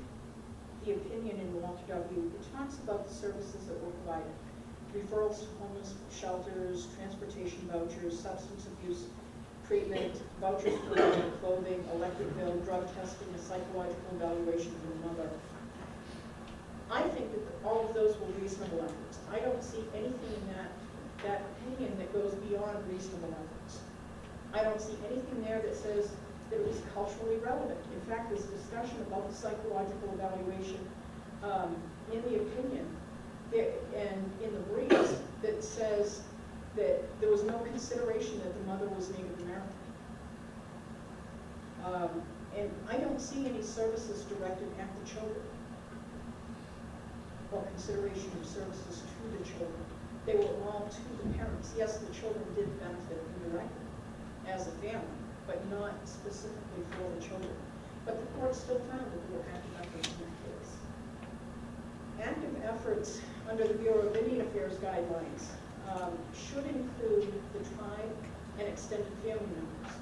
the opinion in Walter W., it talks about the services that were provided. Referrals to homeless shelters, transportation vouchers, substance abuse treatment, vouchers for clothing, electric bill, drug testing, a psychological evaluation for the mother. I think that all of those were reasonable efforts. I don't see anything in that opinion that goes beyond reasonable efforts. I don't see anything there that says that it was culturally relevant. In fact, there's discussion about the psychological evaluation in the opinion and in the briefs that says that there was no consideration that the mother was Native American. And I don't see any services directed at the children or consideration of services to the children. They were all to the parents. Yes, the children did benefit indirectly as a family, but not specifically for the children. But the court still found that there were active efforts in that case. Active efforts under the Bureau of Indian Affairs guidelines should include the tribe and extended family members.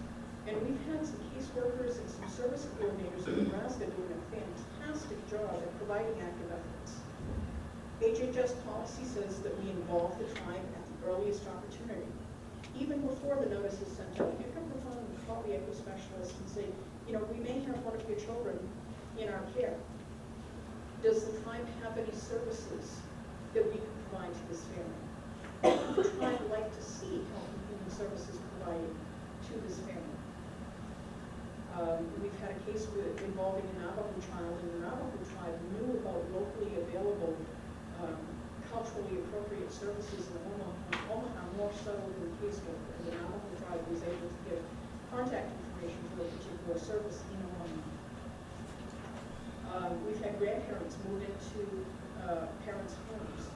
And we've had some caseworkers and some service coordinators in Nebraska doing a fantastic job at providing active efforts. HHS policy says that we involve the tribe at the earliest opportunity. Even before the notice is sent out, pick up the phone and call the echo specialist and say, you know, we may have one of your children in our care. Does the tribe have any services that we can provide to this family? Would the tribe like to see health and human services provided to this family? We've had a case involving a Navajo child, and the Navajo tribe knew about locally available culturally appropriate services in Omaha more so than the caseworker. And the Navajo tribe was able to give contact information for a particular service in Omaha. We've had grandparents move into parents' homes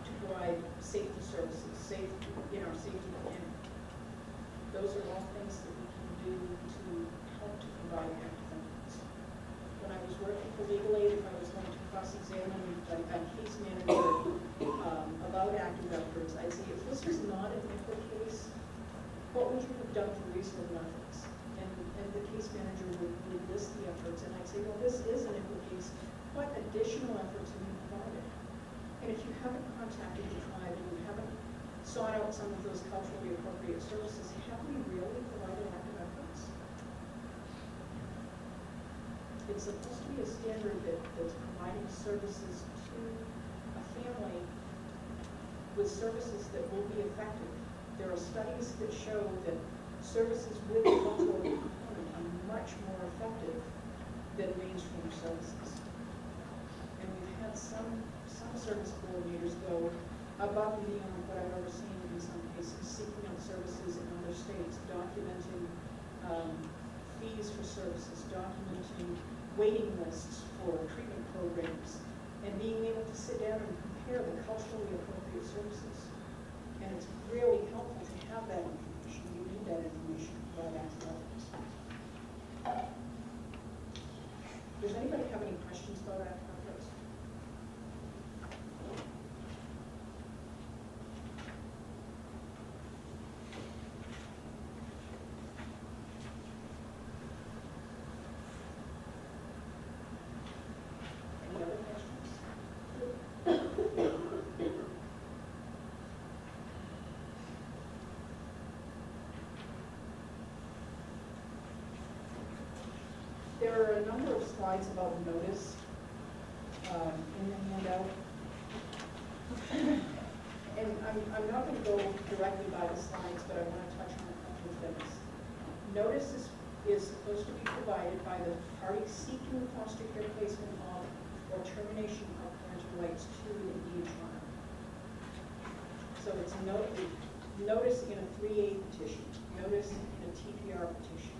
to provide safety services, safety planning. Those are all things that we can do to help to provide active efforts. When I was working for legal aid, if I was going to cross-examine a case manager about active efforts, I'd say if this was not an ICWA case, what would you have done for reasonable efforts? And the case manager would list the efforts, and I'd say, well, this is an ICWA case. What additional efforts have you provided? And if you haven't contacted the tribe and you haven't sought out some of those culturally appropriate services, have we really provided active efforts? It's supposed to be a standard that's providing services to a family with services that will be effective. There are studies that show that services with a cultural component are much more effective than mainstream services. And we've had some service coordinators go above and beyond what I've ever seen in some cases, seeking out services in other states, documenting fees for services, documenting waiting lists for treatment programs, and being able to sit down and compare the culturally appropriate services. And it's really helpful to have that information. You need that information to provide active efforts. Does anybody have any questions about active efforts? Any other questions? There are a number of slides about notice in the handout. And I'm not going to go directly by the slides, but I want to touch on a couple of things. Notice is supposed to be provided by the party seeking foster care placement of or termination of parental rights to an Indian child. So it's notice in a 3A petition, notice in a TPR petition.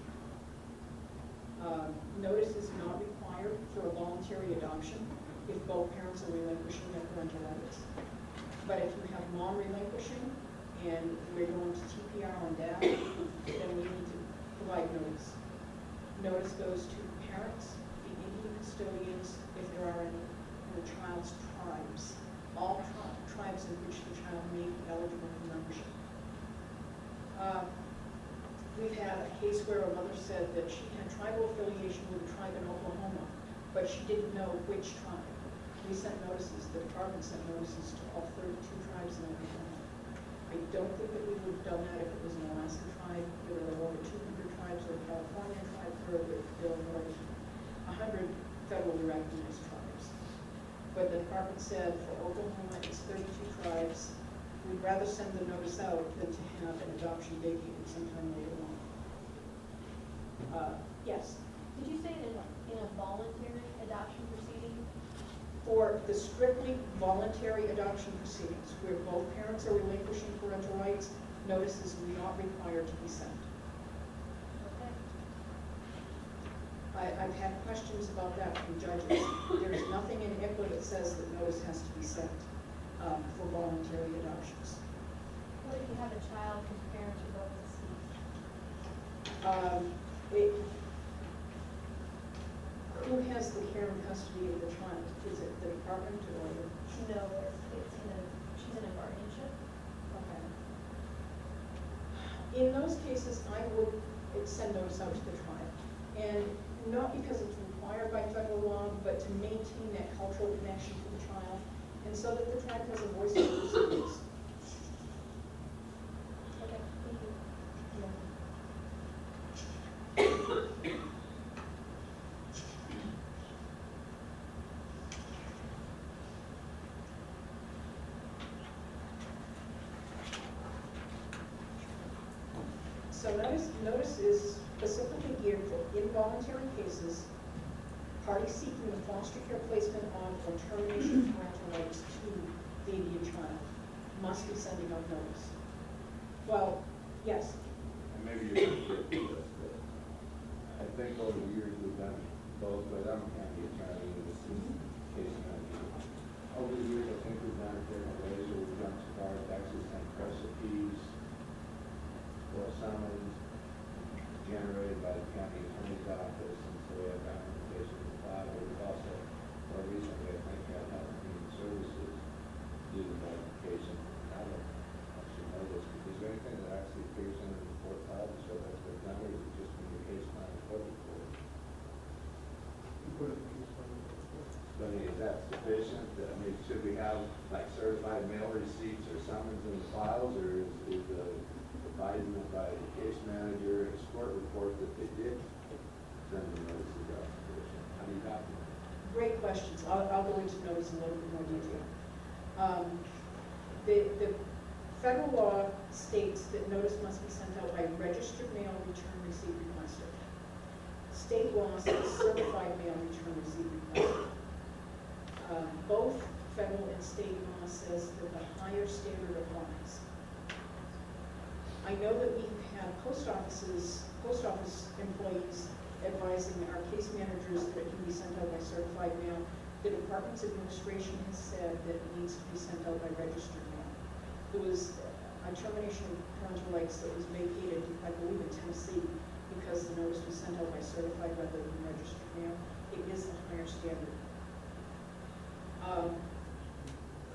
Notice is not required for a voluntary adoption if both parents are relinquishing their parental rights. But if you have non-relinquishing and we're going to TPR on dad, then we need to provide notice. Notice goes to parents, the Indian custodians, if there are any, and the child's tribes, all tribes in which the child may be eligible for membership. We've had a case where a mother said that she had tribal affiliation with a tribe in Oklahoma, but she didn't know which tribe. We sent notices, the department sent notices to all 32 tribes in Oklahoma. I don't think that we would have done that if it was an Alaska tribe. There were over 200 tribes, or a California tribe, or Illinois, 100 federally recognized tribes. But the department said for Oklahoma, it's 32 tribes. We'd rather send the notice out than to have an adoption vacated sometime later on. Yes? Did you say in a voluntary adoption proceeding? For the strictly voluntary adoption proceedings, where both parents are relinquishing parental rights, notice is not required to be sent. Okay. I've had questions about that from judges. There's nothing in ICWA that says that notice has to be sent for voluntary adoptions. What if you have a child whose parents are both deceased? Who has the care and custody of the child? Is it the department or the? No, she's in a guardianship. Okay. In those cases, I would send notice out to the tribe. And not because it's required by federal law, but to maintain that cultural connection to the child, and so that the tribe has a voice in the proceedings. Okay, thank you. So notice is specifically geared for involuntary cases, parties seeking the foster care placement of or termination of parental rights to the Indian child must be sending out notice. Well, yes. And maybe you can get to this, but I think over the years we've done both, but I'm kind of attorney in this case manager. Over the years, I think we've done it different ways, or we've done so far as actually sent recipes or summons generated by the county attorney's office, and so we have documentation of the file, but we've also, more recently, I think, had health and human services do the notification different? I mean, should we have like certified mail receipts or summons in the files, or is the advisement by the case manager and court report that they did send the notices out? How do you document it? Great questions. I'll go into notice in a little bit more detail. The federal law states that notice must be sent out by registered mail return receipt requester. State law says certified mail return receipt requester. Both federal and state law says that the higher standard applies. I know that we have had post office employees advising our case managers that it can be sent out by certified mail. The department's administration has said that it needs to be sent out by registered mail. There was a termination of parental rights that was vacated, I believe, in Tennessee because the notice was sent out by certified rather than registered mail. It is the higher standard.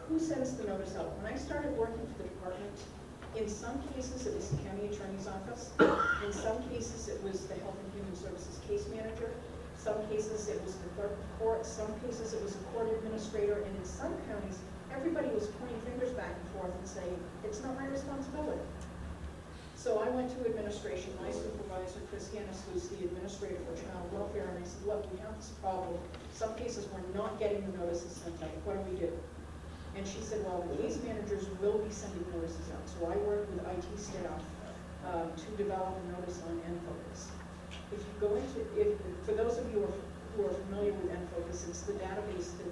Who sends the notice out? When I started working for the department, in some cases it was the county attorney's office. In some cases it was the Health and Human Services case manager. Some cases it was the clerk of court. Some cases it was a court administrator. And in some counties, everybody was pointing fingers back and forth and saying, it's not my responsibility. So I went to administration, my supervisor, Chris Hannes, who's the administrator for child welfare, and I said, look, we have this problem. Some cases we're not getting the notices sent out. What do we do? And she said, well, the case managers will be sending notices out. So I worked with IT staff to develop a notice on NFocus. If you go into, for those of you who are familiar with NFocus, it's the database that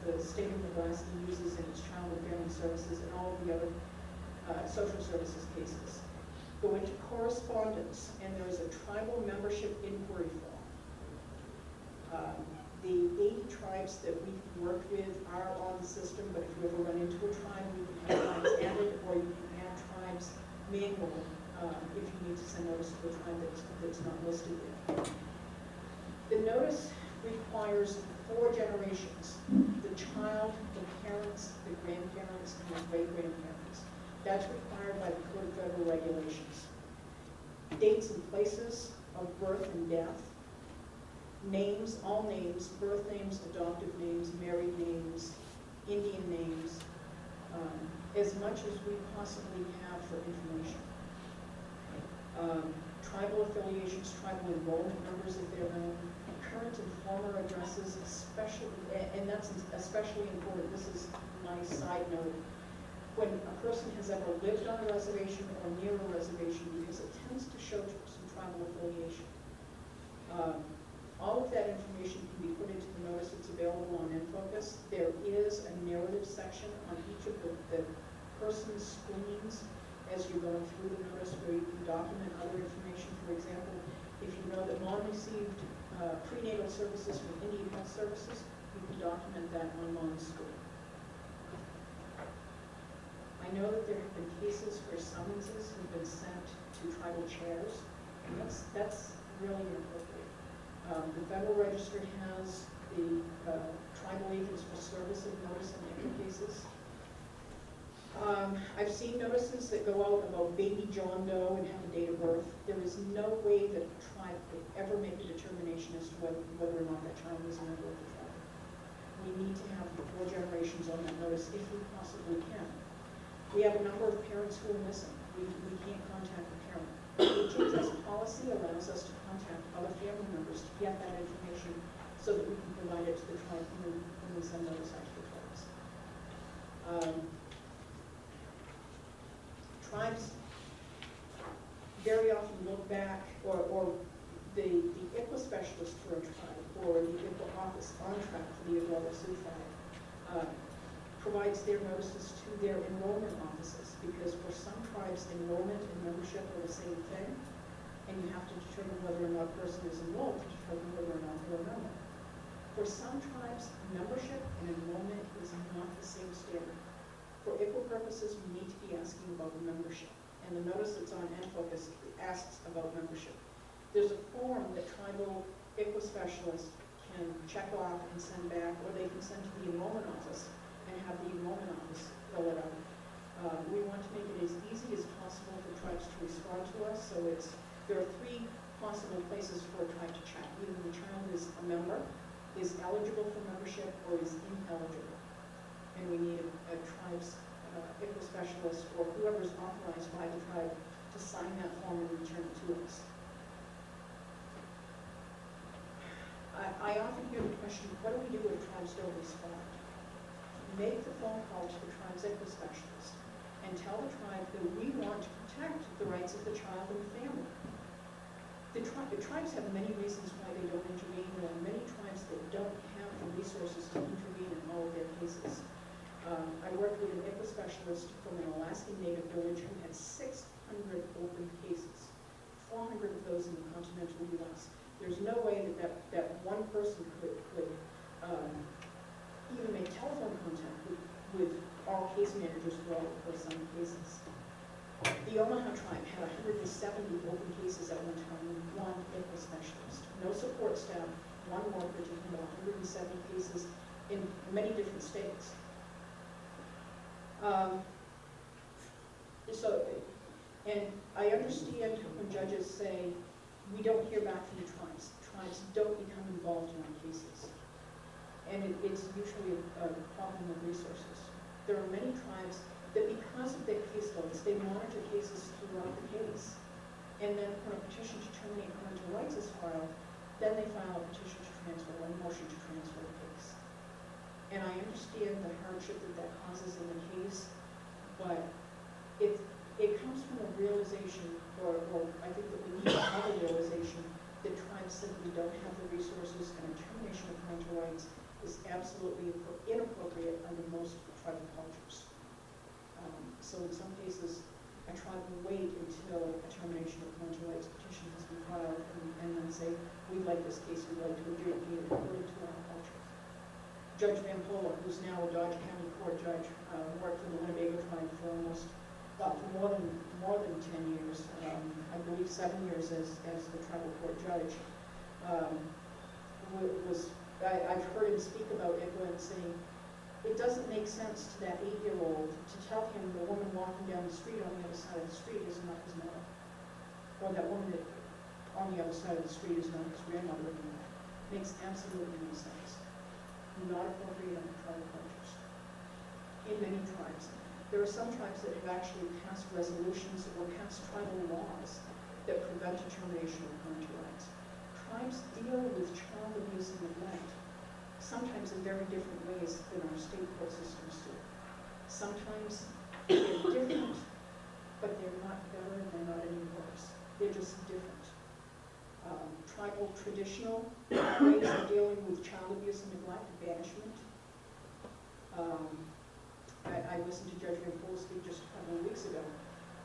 the state of Nebraska uses in its child and family services and all of the other social services cases. Go into correspondence, and there is a tribal membership inquiry form. The 80 tribes that we've worked with are on the system, but if you ever run into a tribe, you can have tribes added, or you can add tribes manually if you need to send notice to a tribe that's not listed there. The notice requires 4 generations: the child, the parents, the grandparents, and the great-grandparents. That's required by the Code of Federal Regulations. Dates and places of birth and death, names, all names, birth names, adoptive names, married names, Indian names, as much as we possibly have for information. Tribal affiliations, tribal enrollment numbers if they're known, current and former addresses, especially, and that's especially important. This is my side note. When a person has ever lived on a reservation or near a reservation, because it tends to show some tribal affiliation. All of that information can be put into the notice that's available on NFocus. There is a narrative section on each of the person's screens as you're going through the notice where you can document other information. For example, if you know that mom received prenatal services from Indian Health Services, you can document that on mom's screen. I know that there have been cases where summonses have been sent to tribal chairs, and that's really inappropriate. The Federal Register has the tribal agents for service of notice in every cases. I've seen notices that go out about baby John Doe and have a date of birth. There is no way that a tribe could ever make a determination as to whether or not that child is a member of the tribe. We need to have 4 generations on that notice if we possibly can. We have a number of parents who are missing. We can't contact the parent. HHS policy allows us to contact other family members to get that information so that we can provide it to the tribe when we send notice out to the tribes. Tribes very often look back, or the ICWA specialist for a tribe, or the ICWA office on track for the South Sioux tribe, provides their notices to their enrollment offices, because for some tribes, enrollment and membership are the same thing, and you have to determine whether or not a person is enrolled to determine whether or not they're a member. For some tribes, membership and enrollment is not the same standard. For ICWA purposes, we need to be asking about membership, and the notice that's on NFocus asks about membership. There's a form that tribal ICWA specialists can check off and send back, or they can send to the enrollment office and have the enrollment office fill it out. We want to make it as easy as possible for tribes to respond to us, so there are 3 possible places for a tribe to check. Either the child is a member, is eligible for membership, or is ineligible. specialist or whoever is authorized by the tribe to sign that form and return it to us. I often hear the question, what do we do if tribes don't respond? Make the phone call to the tribe's ICWA specialist and tell the tribe that we want to protect the rights of the child and the family. The tribes have many reasons why they don't intervene. There are many tribes that don't have the resources to intervene in all of their cases. I worked with an ICWA specialist from an Alaskan Native village who had 600 open cases, 400 of those in the continental U.S. There's no way that one person could even make telephone contact with all case managers for all of some cases. The Omaha tribe had 170 open cases at one time with one ICWA specialist. No support staff, one worker to handle 170 cases in many different states. And I understand when judges say, we don't hear back from the tribes. Tribes don't become involved in our cases. And it's usually a problem of resources. There are many tribes that because of their caseloads, they monitor cases throughout the case. And then when a petition to terminate parental rights is filed, then they file a petition to transfer or a motion to transfer the case. And I understand the hardship that causes in the case, but it comes from a realization, or I think that we need to have a realization that tribes simply don't have the resources, and a termination of parental rights is absolutely inappropriate under most tribal cultures. So in some cases, a tribe will wait until a termination of parental rights petition has been filed and then say, we'd like this case, we'd like to adjudicate it according to our culture. Judge Van Pola, who's now a Dodge County Court judge, worked for the Winnebago tribe for more than 10 years, I believe 7 years as the tribal court judge. I've heard him speak about ICWA and saying, it doesn't make sense to that 8-year-old to tell him the woman walking down the street on the other side of the street is not his mother, or that woman that on the other side of the street is not his grandmother anymore. Makes absolutely no sense. Not appropriate under tribal cultures. In many tribes. There are some tribes that have actually passed resolutions or passed tribal laws that prevent a termination of parental rights. Tribes deal with child abuse and neglect, sometimes in very different ways than our state court systems do. Sometimes they're different, but they're not better and they're not any worse. They're just different. Tribal traditional ways of dealing with child abuse and neglect, banishment. I listened to Judge Van Pola speak just a couple of weeks ago,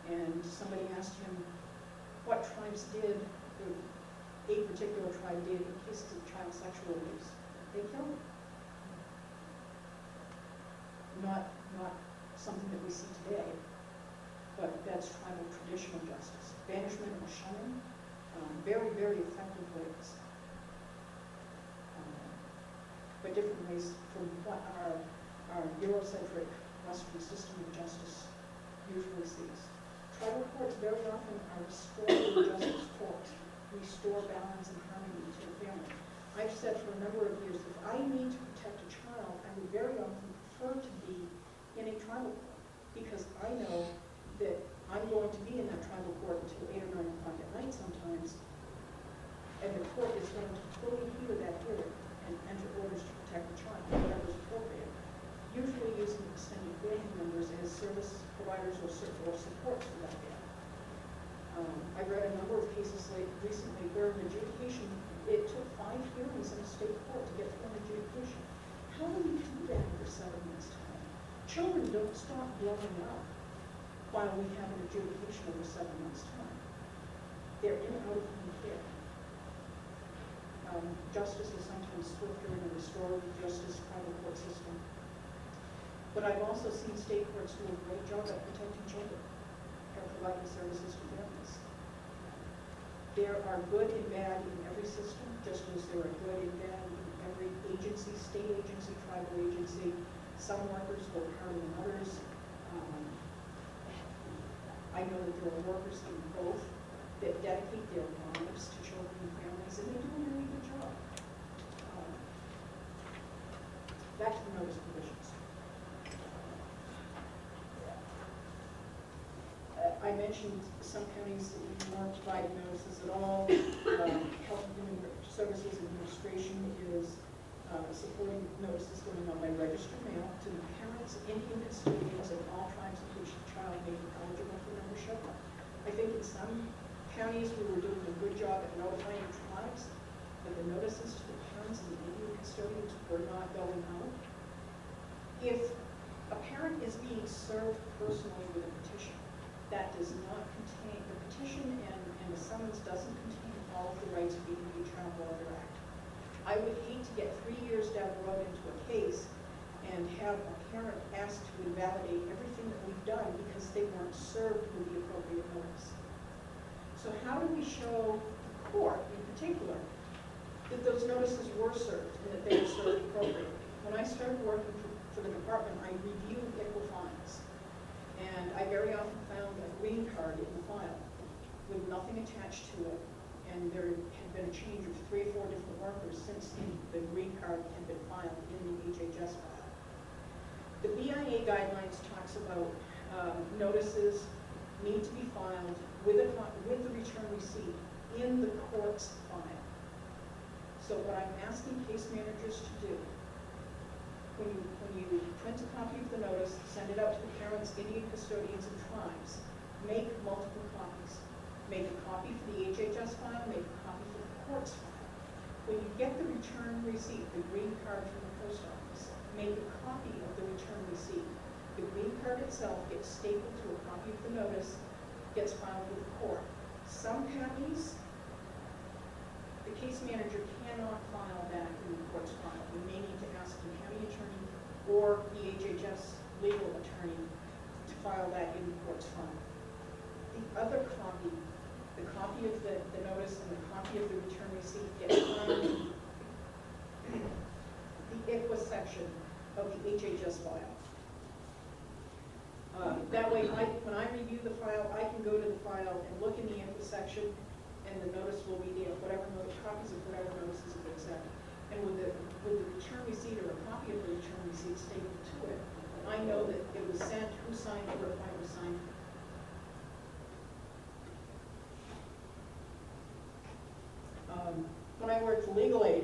and somebody asked him what tribes did, a particular tribe did in cases of child sexual abuse. They killed them. Not something that we see today, but that's tribal traditional justice. Banishment or shunning, very, very effective ways. But different ways from what our Eurocentric Western system of justice usually sees. Tribal courts very often are restorative justice courts, restore balance and harmony to the family. I've said for a number of years, if I need to protect a child, I would very often prefer to be in a tribal court, because I know that I'm going to be in that tribal court until 8 or 9 o'clock at night sometimes, and the court is going to fully hear that hearing and enter orders to protect the child, whatever is appropriate, usually using extended family members as service providers or supports for that family. I read a number of cases recently where an adjudication, it took 5 hearings in a state court to get through an adjudication. How do we do that for 7 months' time? Children don't stop blowing up while we have an adjudication over 7 months' time. They're in and out of home care. Justice is sometimes swifter in a restorative justice tribal court system. But I've also seen state courts do a great job at protecting children and providing services to families. There are good and bad in every system, just as there are good and bad in every agency, state agency, tribal agency. Some workers work harder than others. I know that there are workers in both that dedicate their lives to children and families, and they do a really good job. Back to the notice provisions. I mentioned some counties weren't providing notices at all. Health and Human Services Administration is supporting notices going out by registered mail to the parents of Indian custodians of all tribes in which the child may be eligible for membership. I think in some counties we were doing a good job at notifying tribes, but the notices to the parents of the Indian custodians were not going out. If a parent is being served personally with a petition, that does not contain, the petition and the summons doesn't contain all of the rights of the Indian Child Welfare Act. I would hate to get 3 years down the road into a case and have a parent asked to invalidate everything that we've done because they weren't served with the appropriate notice. So how do we show the court in particular that those notices were served and that they were served appropriately? When I started working for the department, I reviewed ICWA files. And I very often found a green card in the file with nothing attached to it. And there had been a change of 3 or 4 different workers since the green card had been filed in the HHS file. The BIA guidelines talks about notices need to be filed with the return receipt in the court's file. So what I'm asking case managers to do, when you print a copy of the notice, send it out to the parents, Indian custodians, and tribes. Make multiple copies. Make a copy for the HHS file, make a copy for the court's file. When you get the return receipt, the green card from the post office, make a copy of the return receipt. The green card itself gets stapled to a copy of the notice, gets filed with the court. Some counties, the case manager cannot file that in the court's file. You may need to ask the county attorney or the HHS legal attorney to file that in the court's file. The other copy, the copy of the notice and the copy of the return receipt gets filed in the ICWA section of the HHS file. That way, when I review the file, I can go to the file and look in the ICWA section, and the notice will be there, copies of whatever notices have been sent. And with the return receipt or a copy of the return receipt stapled to it, I know that it was sent, who signed it, or when it was signed. When I worked for legal aid,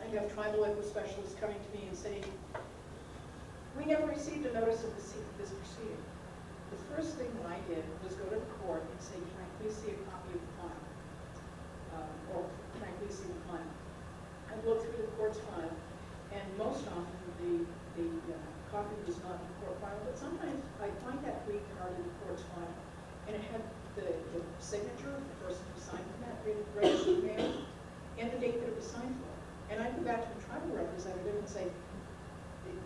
I'd have tribal ICWA specialists coming to me and saying, we never received a notice of this proceeding. The first thing that I did was go to the court and say, can I please see a copy of the file? Or can I please see the file? I'd look through the court's file, and most often the copy was not in the court file, but sometimes I'd find that green card in the court's file, and it had the signature of the person who signed that registered mail, and the date that it was signed for. And I'd go back to the tribal representative and say,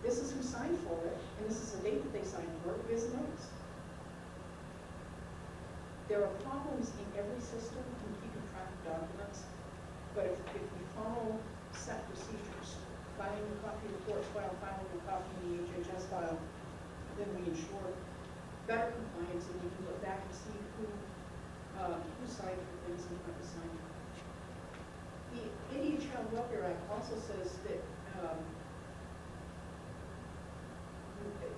this is who signed for it, and this is the date that they signed for it, here's the notice. There are problems in every system in keeping track of documents, but if we follow set procedures, filing a copy of the court's file, filing a copy of the HHS file, then we ensure better compliance, and we can look back and see who signed for things and what was signed for. The Indian Child Welfare Act also says that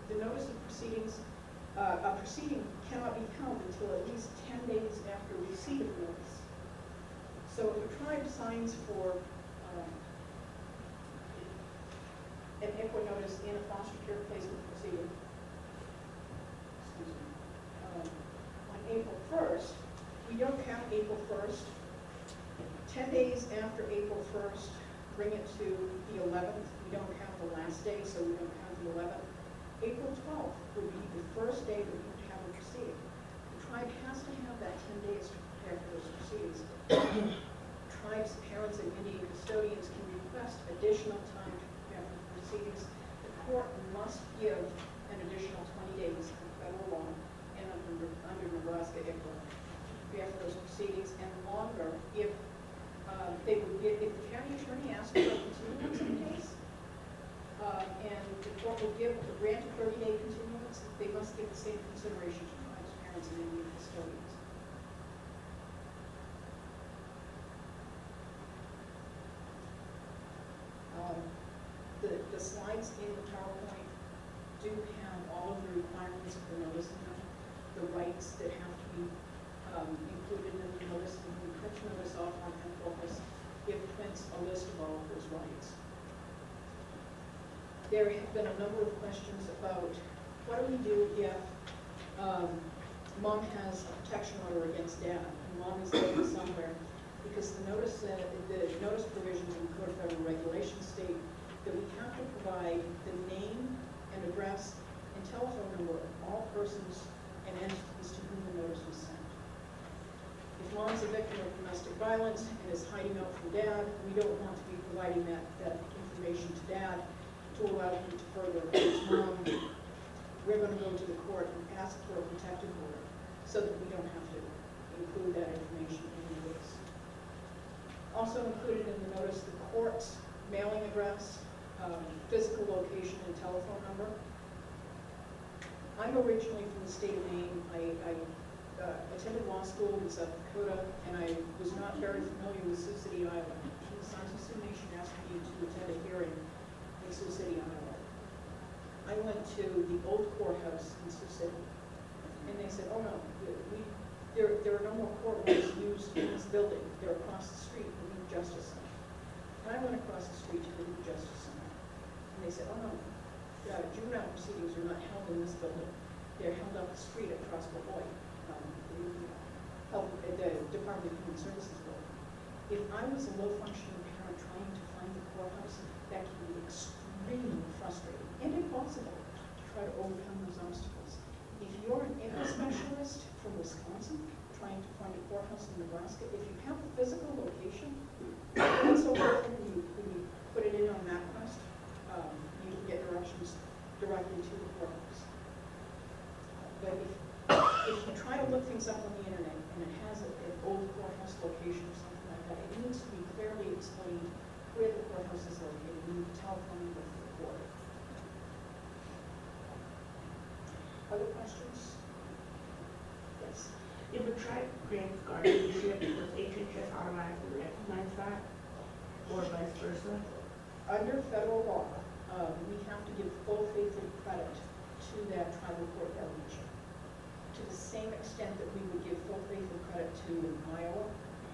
the notice of proceedings, a proceeding cannot be held until at least 10 days after receipt of the notice. So if a tribe signs for an ICWA notice in a foster care placement proceeding, on April 1st, we don't count April 1st. 10 days after April 1st, bring it to the 11th. We don't count the last day, so we don't count the 11th. April 12th would be the first day that we would have a proceeding. The tribe has to have that 10 days to prepare for those proceedings. Tribes, parents, and Indian custodians can request additional time to prepare for the proceedings. The court must give an additional 20 days for federal law and under Nebraska ICWA to prepare for those proceedings, and longer if if the county attorney asks for a continuance in the case, and the court will grant a 30-day continuance, they must give the same consideration to tribes, parents, and Indian custodians. The slides in the PowerPoint do have all of the requirements of the notice in them, the rights things that have to be included in the notice, and we print the notice off on office, give Quince a list of all of those rights. There have been a number of questions about what do we do if mom has a protection order against dad, and mom is living somewhere, because the notice provisions in the Code of Federal Regulations state that we have to provide the name and address and telephone number of all persons and entities to whom the notice was sent. If mom's a victim of domestic violence and is hiding out from dad, we don't want to be providing that information to dad to allow him to further abuse mom. We're going to go to the court and ask for a protective order so that we don't have to include that information in the notice. Also included in the notice, the court's mailing address, physical location, and telephone number. I'm originally from the state of Maine. I attended law school in South Dakota, and I was not very familiar with Sioux City, Iowa. The South Sioux Nation asked me to attend a hearing in Sioux City, Iowa. I went to the old courthouse in Sioux City, and they said, oh no, there are no more courtrooms used in this building. They're across the street from the Justice Center. And I went across the street to the Justice Center, and they said, oh no, juvenile proceedings are not held in this building. They're held up the street at Crossville Boyd, the Department of Human Services building. If I was a low-functioning parent trying to find the courthouse, that can be extremely frustrating and impossible to try to overcome those obstacles. If you're an info specialist from Wisconsin trying to find a courthouse in Nebraska, if you have a physical location, that's so important when you put it in on MapQuest, you can get directions directly to the courthouse. But if you try to look things up on the internet and it has an old courthouse location or something like that, it needs to be clearly explained where the courthouse is located. You need to telephone with the court. Other questions? Yes. If a tribe grants guardianship, does HHS automatically recognize that, or vice versa? Under federal law, we have to give full faith and credit to that tribal court guardianship, to the same extent that we would give full faith and credit to Iowa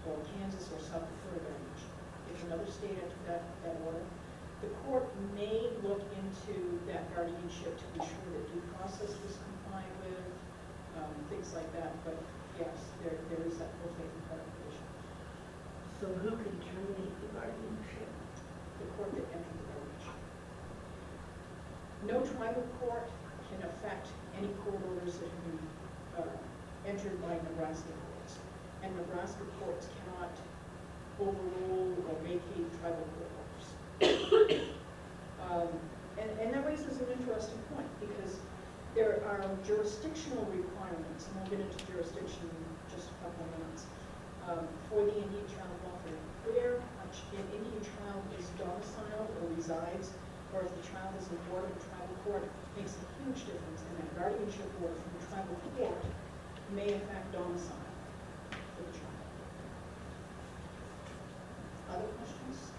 or Kansas or South Dakota guardianship. If another state entered that order, the court may look into that guardianship to ensure that due process was complied with, things like that. But yes, there is that full faith and credit provision. So who can terminate the guardianship? The court that entered the guardianship. No tribal court can affect any court orders that have been entered by Nebraska courts. And Nebraska courts cannot overrule or vacate tribal court orders. And that raises an interesting point, because there are jurisdictional requirements, and we'll get into jurisdiction in just a couple of minutes, for the Indian child welfare. Where an Indian child is domiciled or resides, or if the child is in court of a tribal court, makes a huge difference, and that guardianship order from the tribal court may affect domicile for the child. Other questions?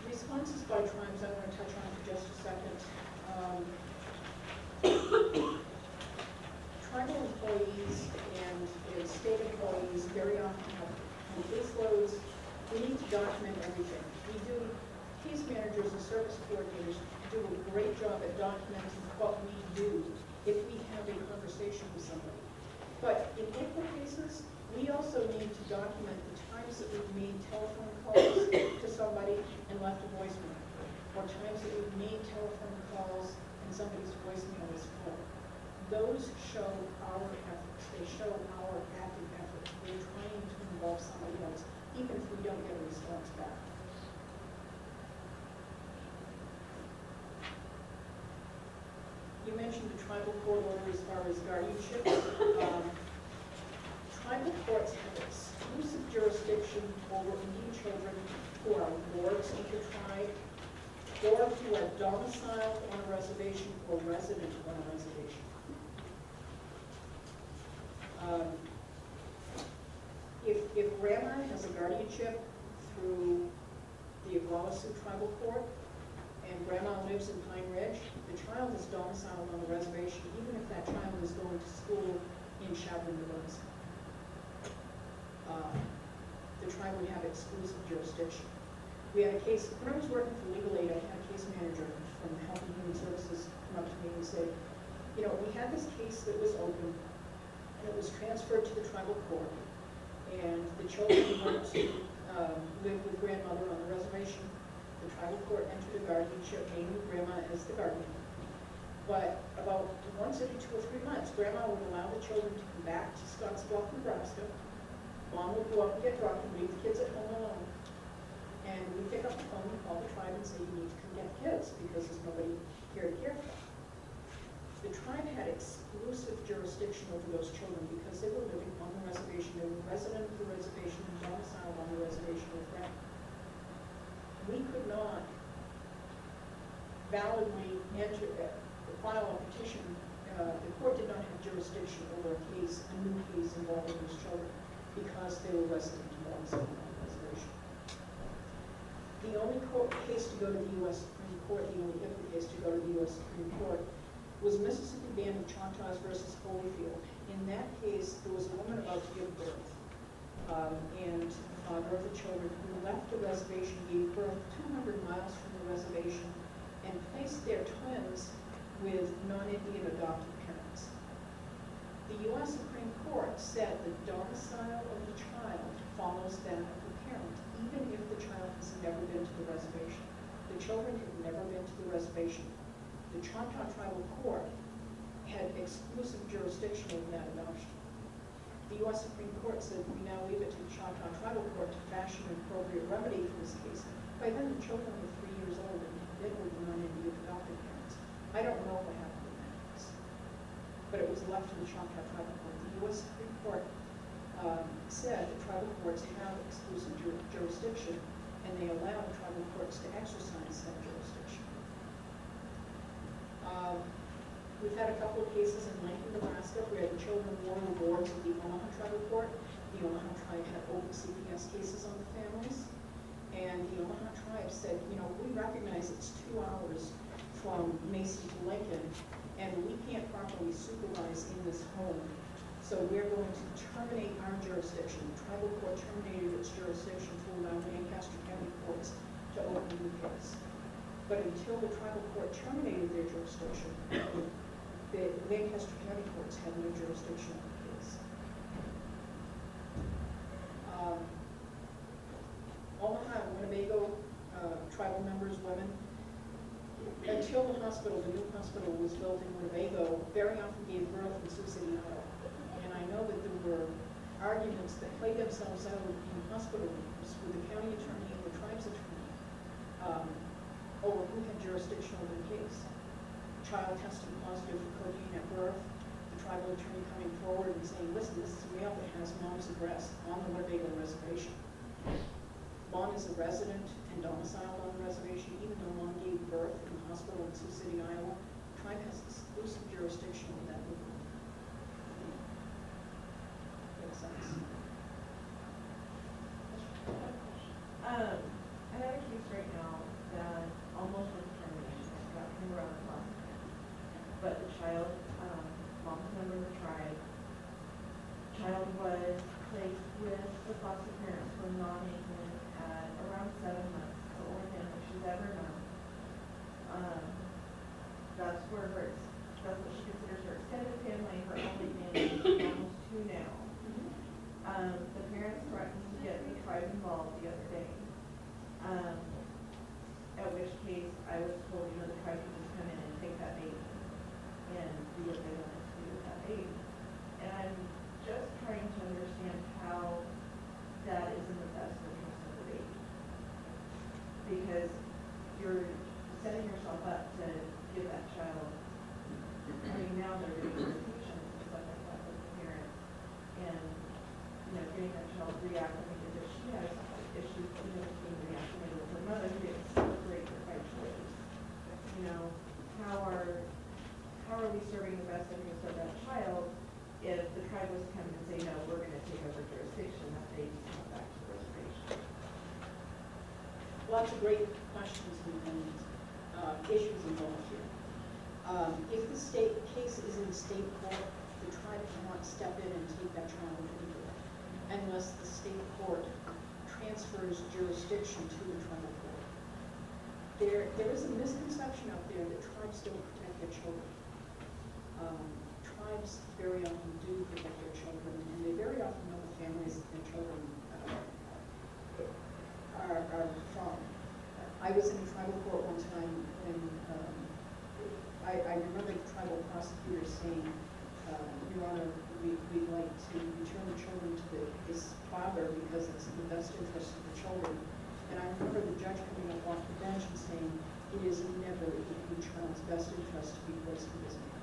Responses by tribes, I want to touch on for just a second. Tribal employees and state employees very often have caseloads. We need to document everything. Case managers and service coordinators do a great job at documenting what we do if we have a conversation with somebody. But in ICWA cases, we also need to document the times that we've made telephone calls to somebody and left a voicemail, or times that we've made telephone calls and somebody's voicemail is full. Those show our efforts. They show our active effort. We're trying to involve somebody else, even if we don't get a response back. You mentioned the tribal court order as far as guardianship. Tribal courts have exclusive jurisdiction over Indian children who are wards of the tribe, or who are domiciled on a reservation or resident on a reservation. If grandma has a guardianship through the ICWA Sioux Tribal Court, and grandma lives in Pine Ridge, the child is domiciled on the reservation, even if that child is going to school in Shadron, Nebraska. The tribe would have exclusive jurisdiction. We had a case, when I was working for legal aid, I had a case manager from Health and Human Services come up to me and say, you know, we had this case that was open, and it was transferred to the tribal court, and the children went to live with grandmother on the reservation. The tribal court entered a guardianship, naming grandma as the guardian. But about once every 2 or 3 months, grandma would allow the children to come back to Scottsbluff, Nebraska. Mom would go up and get drunk and leave the kids at home alone. And we pick up the phone and call the tribe and say, you need to come get the kids because there's nobody here to care for them. The tribe had exclusive jurisdiction over those children because they were living on the reservation. They were resident of the reservation and domiciled on the reservation with grandma. We could not validly file a petition. The court did not have jurisdiction over a new case involving those children because they were resident and domiciled on the reservation. The only case to go to the U.S. Supreme Court, the only ICWA case to go to the U.S. Supreme Court, was Mississippi Band of Choctaws versus Holyfield. In that case, there was a woman about to give birth, and the father of the children who left the reservation gave birth 200 miles from the reservation and placed their twins with non-Indian adopted parents. The U.S. Supreme Court said the domicile of the child follows that of the parent, even if the child has never been to the reservation. The children had never been to the reservation. The Choctaw Tribal Court had exclusive jurisdiction over that adoption. The U.S. Supreme Court said we now leave it to the Choctaw Tribal Court to fashion an appropriate remedy for this case. By then, the children were 3 years old and had been with non-Indian adopted parents. I don't know what happened in that case, but it was left to the Choctaw Tribal Court. The U.S. Supreme Court said that tribal courts have exclusive jurisdiction, and they allow the tribal courts to exercise that jurisdiction. We've had a couple of cases in Lincoln, Nebraska, where the children won awards of the Omaha Tribal Court. The Omaha tribe had open CPS cases on the families, and the Omaha tribe said, you know, we recognize it's 2 hours from Mason to Lincoln, and we can't properly supervise in this home, so we're going to terminate our jurisdiction. The tribal court terminated its jurisdiction to allow Lancaster County courts to open the case. But until the tribal court terminated their jurisdiction, the Lancaster County courts had no jurisdiction on the case. Omaha and Winnebago tribal members, women, until the hospital, the new hospital was built in Winnebago, very often gave birth in Sioux City, Iowa. And I know that there were arguments that played themselves out in hospital rooms with the county attorney and the tribe's attorney over who had jurisdiction over the case. Child testing positive for cocaine at birth, the tribal attorney coming forward and saying, listen, this is a male that has mom's address on the Winnebago reservation. Mom is a resident and domiciled on the reservation, even though mom gave birth in the hospital in Sioux City, Iowa. The tribe has exclusive jurisdiction over that movement. Makes sense. I have a case right now that almost was terminated. I got turned around the last time. But the child, mom's a member of the tribe. Child was placed with the foster parents for non-Indian at around 7 months, the only family she's ever known. That's what she considers her extended family, her only family, almost 2 now. The parents threatened to get the tribe involved the other day. At which case I was told, you know, the tribe could just come in and take that baby and do what they wanted to do with that baby. And I'm just trying to understand how that is in the best interest of the baby. Because you're setting yourself up to give that child, I mean, now they're doing medications and stuff like that with the parents. And, you know, getting that child reacclimated if she has issues, you know, being reacclimated with her mother, who didn't celebrate her by choice. You know, how are we serving the best interest of that child if the tribe was to come and say, no, we're gonna take over jurisdiction, that they come back to the reservation? Lots of great questions and issues involved here. If the state case is in state court, the tribe cannot step in and take that child anywhere unless the state court transfers jurisdiction to the tribal court. There is a misconception out there that tribes don't protect their children. Tribes very often do protect their children, and they very often know the families that their children are from. I was in a tribal court one time when I remember the tribal prosecutor saying, Your Honor, we'd like to return the children to this father because it's in the best interest of the children. And I remember the judge coming up off the bench and saying, it is never in the child's best interest to be placed with this man.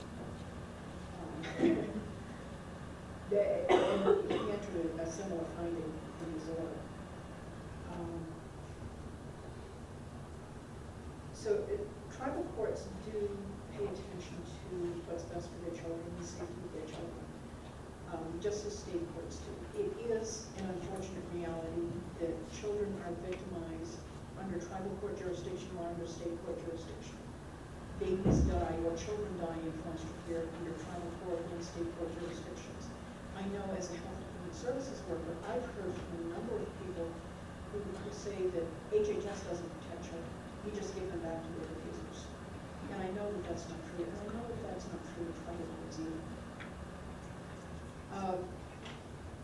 And he entered a similar finding in his order. So tribal courts do pay attention to what's best for their children and the safety of their children, just as state courts do. It is an unfortunate reality that children are victimized under tribal court jurisdiction or under state court jurisdiction. Babies die or children die in foster care under tribal court and state court jurisdictions. I know as a health and human services worker, I've heard from a number of people who say that HHS doesn't protect children. We just give them back to their abusers. And I know that that's not true. And I know that that's not true in tribal courts either.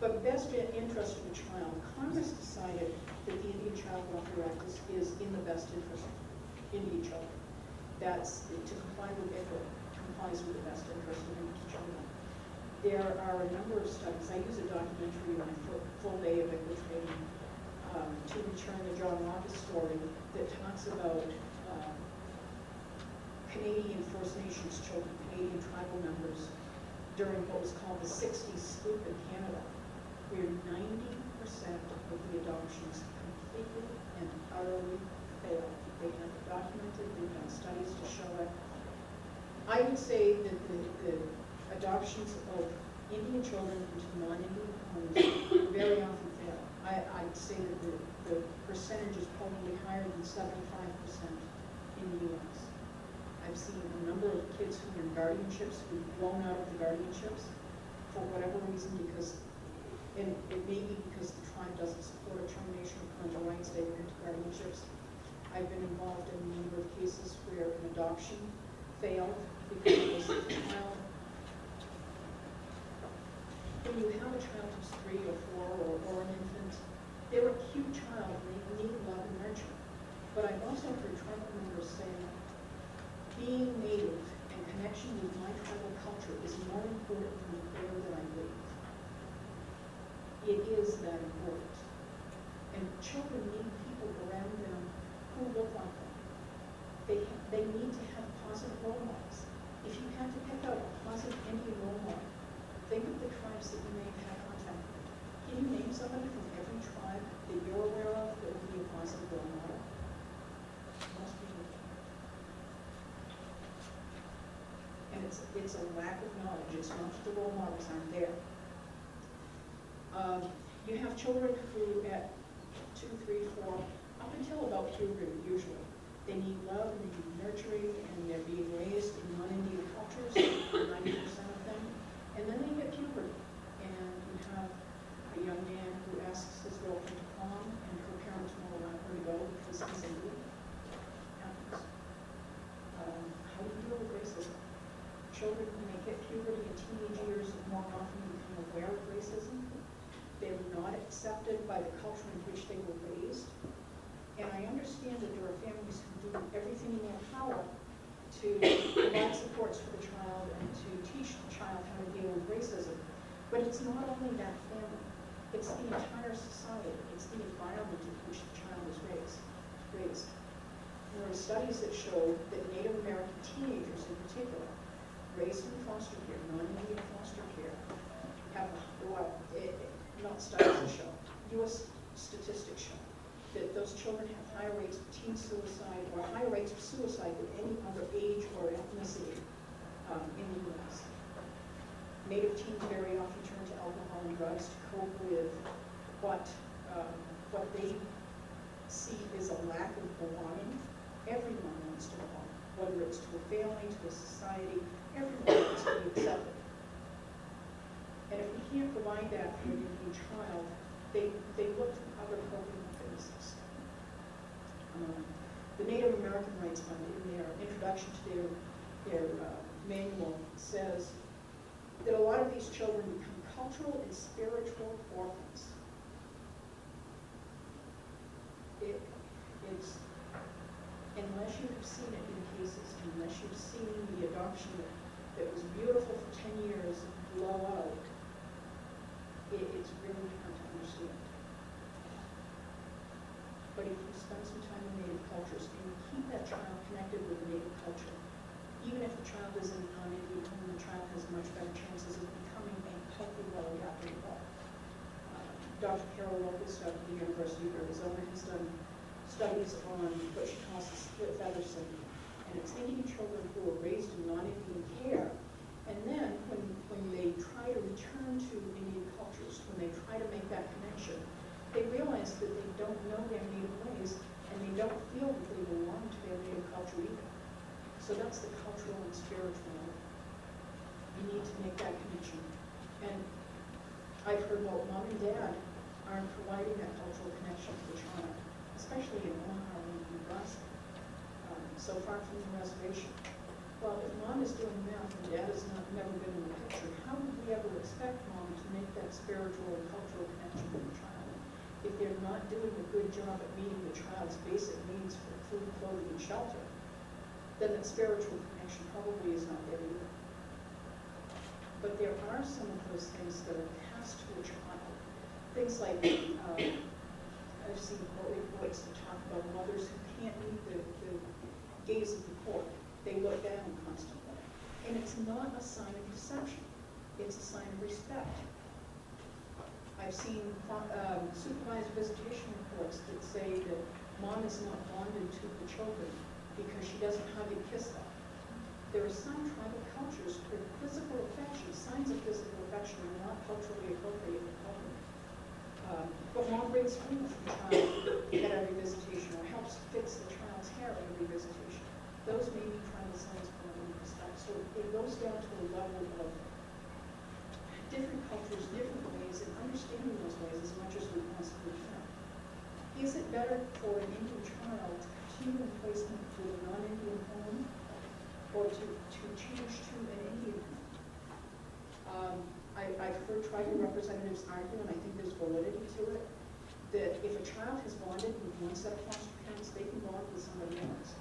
But best interest of the child, Congress decided that the Indian Child Welfare Act is in the best interest of Indian children. That's to comply with ICWA, complies with the best interest of Indian children. There are a number of studies. I use a documentary in my full day of ICWA training to return the John Locke story that talks about Canadian First Nations children, Canadian tribal members, during what was called the 60s scoop in Canada, where 90% of the adoptions completely and utterly failed. They have it documented, they've done studies to show it. I would say that the adoptions of Indian children into non-Indian homes very often fail. I'd say that the percentage is probably higher than 75% in the U.S. I've seen a number of kids who are in guardianships who've blown out of the guardianships for whatever reason, because, and it may be because the tribe doesn't support a termination of parental rights, they went into guardianships. I've been involved in a number of cases where an adoption failed because the child, when you have a child who's 3 or 4 or an infant, they're a cute child and they need love and nurture. But I've also heard tribal members say, being native and connection with my tribal culture is more important than the prayer that I breathe. It is that important. And children need people around them who look like them. They need to have positive role models. If you had to pick out a positive Indian role model, think of the tribes that you may have had contact with. Can you name somebody from every tribe that you're aware of that would be a positive role model? Most people can't. And it's a lack of knowledge. It's not that the role models aren't there. You have children who at 2, 3, 4, up until about puberty usually, they need love and they need nurturing, and they're being raised in non-Indian cultures, 90% of them. And then they hit puberty, and you have a young man who asks his girlfriend to prom, and her parents won't allow her to go because he's Indian. Happens. How do you deal with racism? Children, when they hit puberty in teenage years, more often become aware of racism. They're not accepted by the culture in which they were raised. And I understand that there are families who do everything in their power to provide supports for the child and to teach the child how to deal with racism. But it's not only that family. It's the entire society. It's the environment in which the child is raised. And there are studies that show that Native American teenagers in particular, raised in foster care, non-Indian foster care, have, not studies that show, U.S. statistics show that those children have higher rates of teen suicide or higher rates of suicide than any other age or ethnicity in the U.S. Native teens very often turn to alcohol and drugs to cope with what they see is a lack of belonging. Everyone wants to belong, whether it's to a family, to a society, everyone wants to be accepted. And if we can't provide that for an Indian child, they look to other coping mechanisms. The Native American Rights Fund, in their introduction to their manual, says that a lot of these children become cultural and spiritual orphans. It's, unless you have seen it in cases, unless you've seen the adoption that was beautiful for 10 years blow out, it's really hard to understand. But if you spend some time in Native cultures and you keep that child connected with the Native culture, even if the child is in a non-Indian home, the child has much better chances of becoming a healthy, well-adapted adult. Dr. Carol Lopez of the University of Arizona has done studies on what she calls the split feather syndrome. And it's Indian children who are raised in non-Indian care, and then when they try to return to Indian cultures, when they try to make that connection, they realize that they don't know their native ways, and they don't feel that they belong to their native culture either. So that's the cultural and spiritual. You need to make that connection. And I've heard, well, mom and dad aren't providing that cultural connection to the child, especially in Omaha and Nebraska, so far from the reservation. Well, if mom is doing math and dad has never been in the picture, how would we ever expect mom to make that spiritual and cultural connection with the child if they're not doing a good job at meeting the child's basic needs for food, clothing, and shelter? Then that spiritual connection probably is not there either. But there are some of those things that are passed to a child. Things like, I've seen court reports that talk about mothers who can't meet the gaze of the court. They look down constantly. And it's not a sign of deception. It's a sign of respect. I've seen supervised visitation reports that say that mom is not bonded to the children because she doesn't hug and kiss them. There are some tribal cultures where physical affection, signs of physical affection, are not culturally appropriate for children. But mom brings food for the child at every visitation, or helps fix the child's hair at every visitation. Those may be tribal signs for respect. So it goes down to a level of different cultures, different ways, and understanding those ways as much as we possibly can. Is it better for an Indian child to continue in placement to a non-Indian home, or to change to an Indian home? I've heard tribal representatives argue, and I think there's validity to it, that if a child has bonded with one set of foster parents, they can bond with somebody else.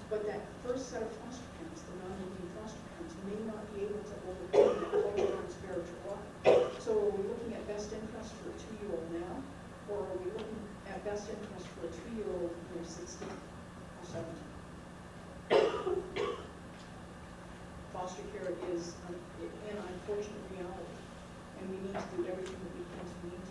But that first set of foster parents, the non-Indian foster parents, may not be able to overcome that cultural and spiritual lock. So are we looking at best interest for a 2-year-old now, or are we looking at best interest for a 2-year-old when they're 16 or 17? Foster care is an unfortunate reality, and we need to do everything that we can to meet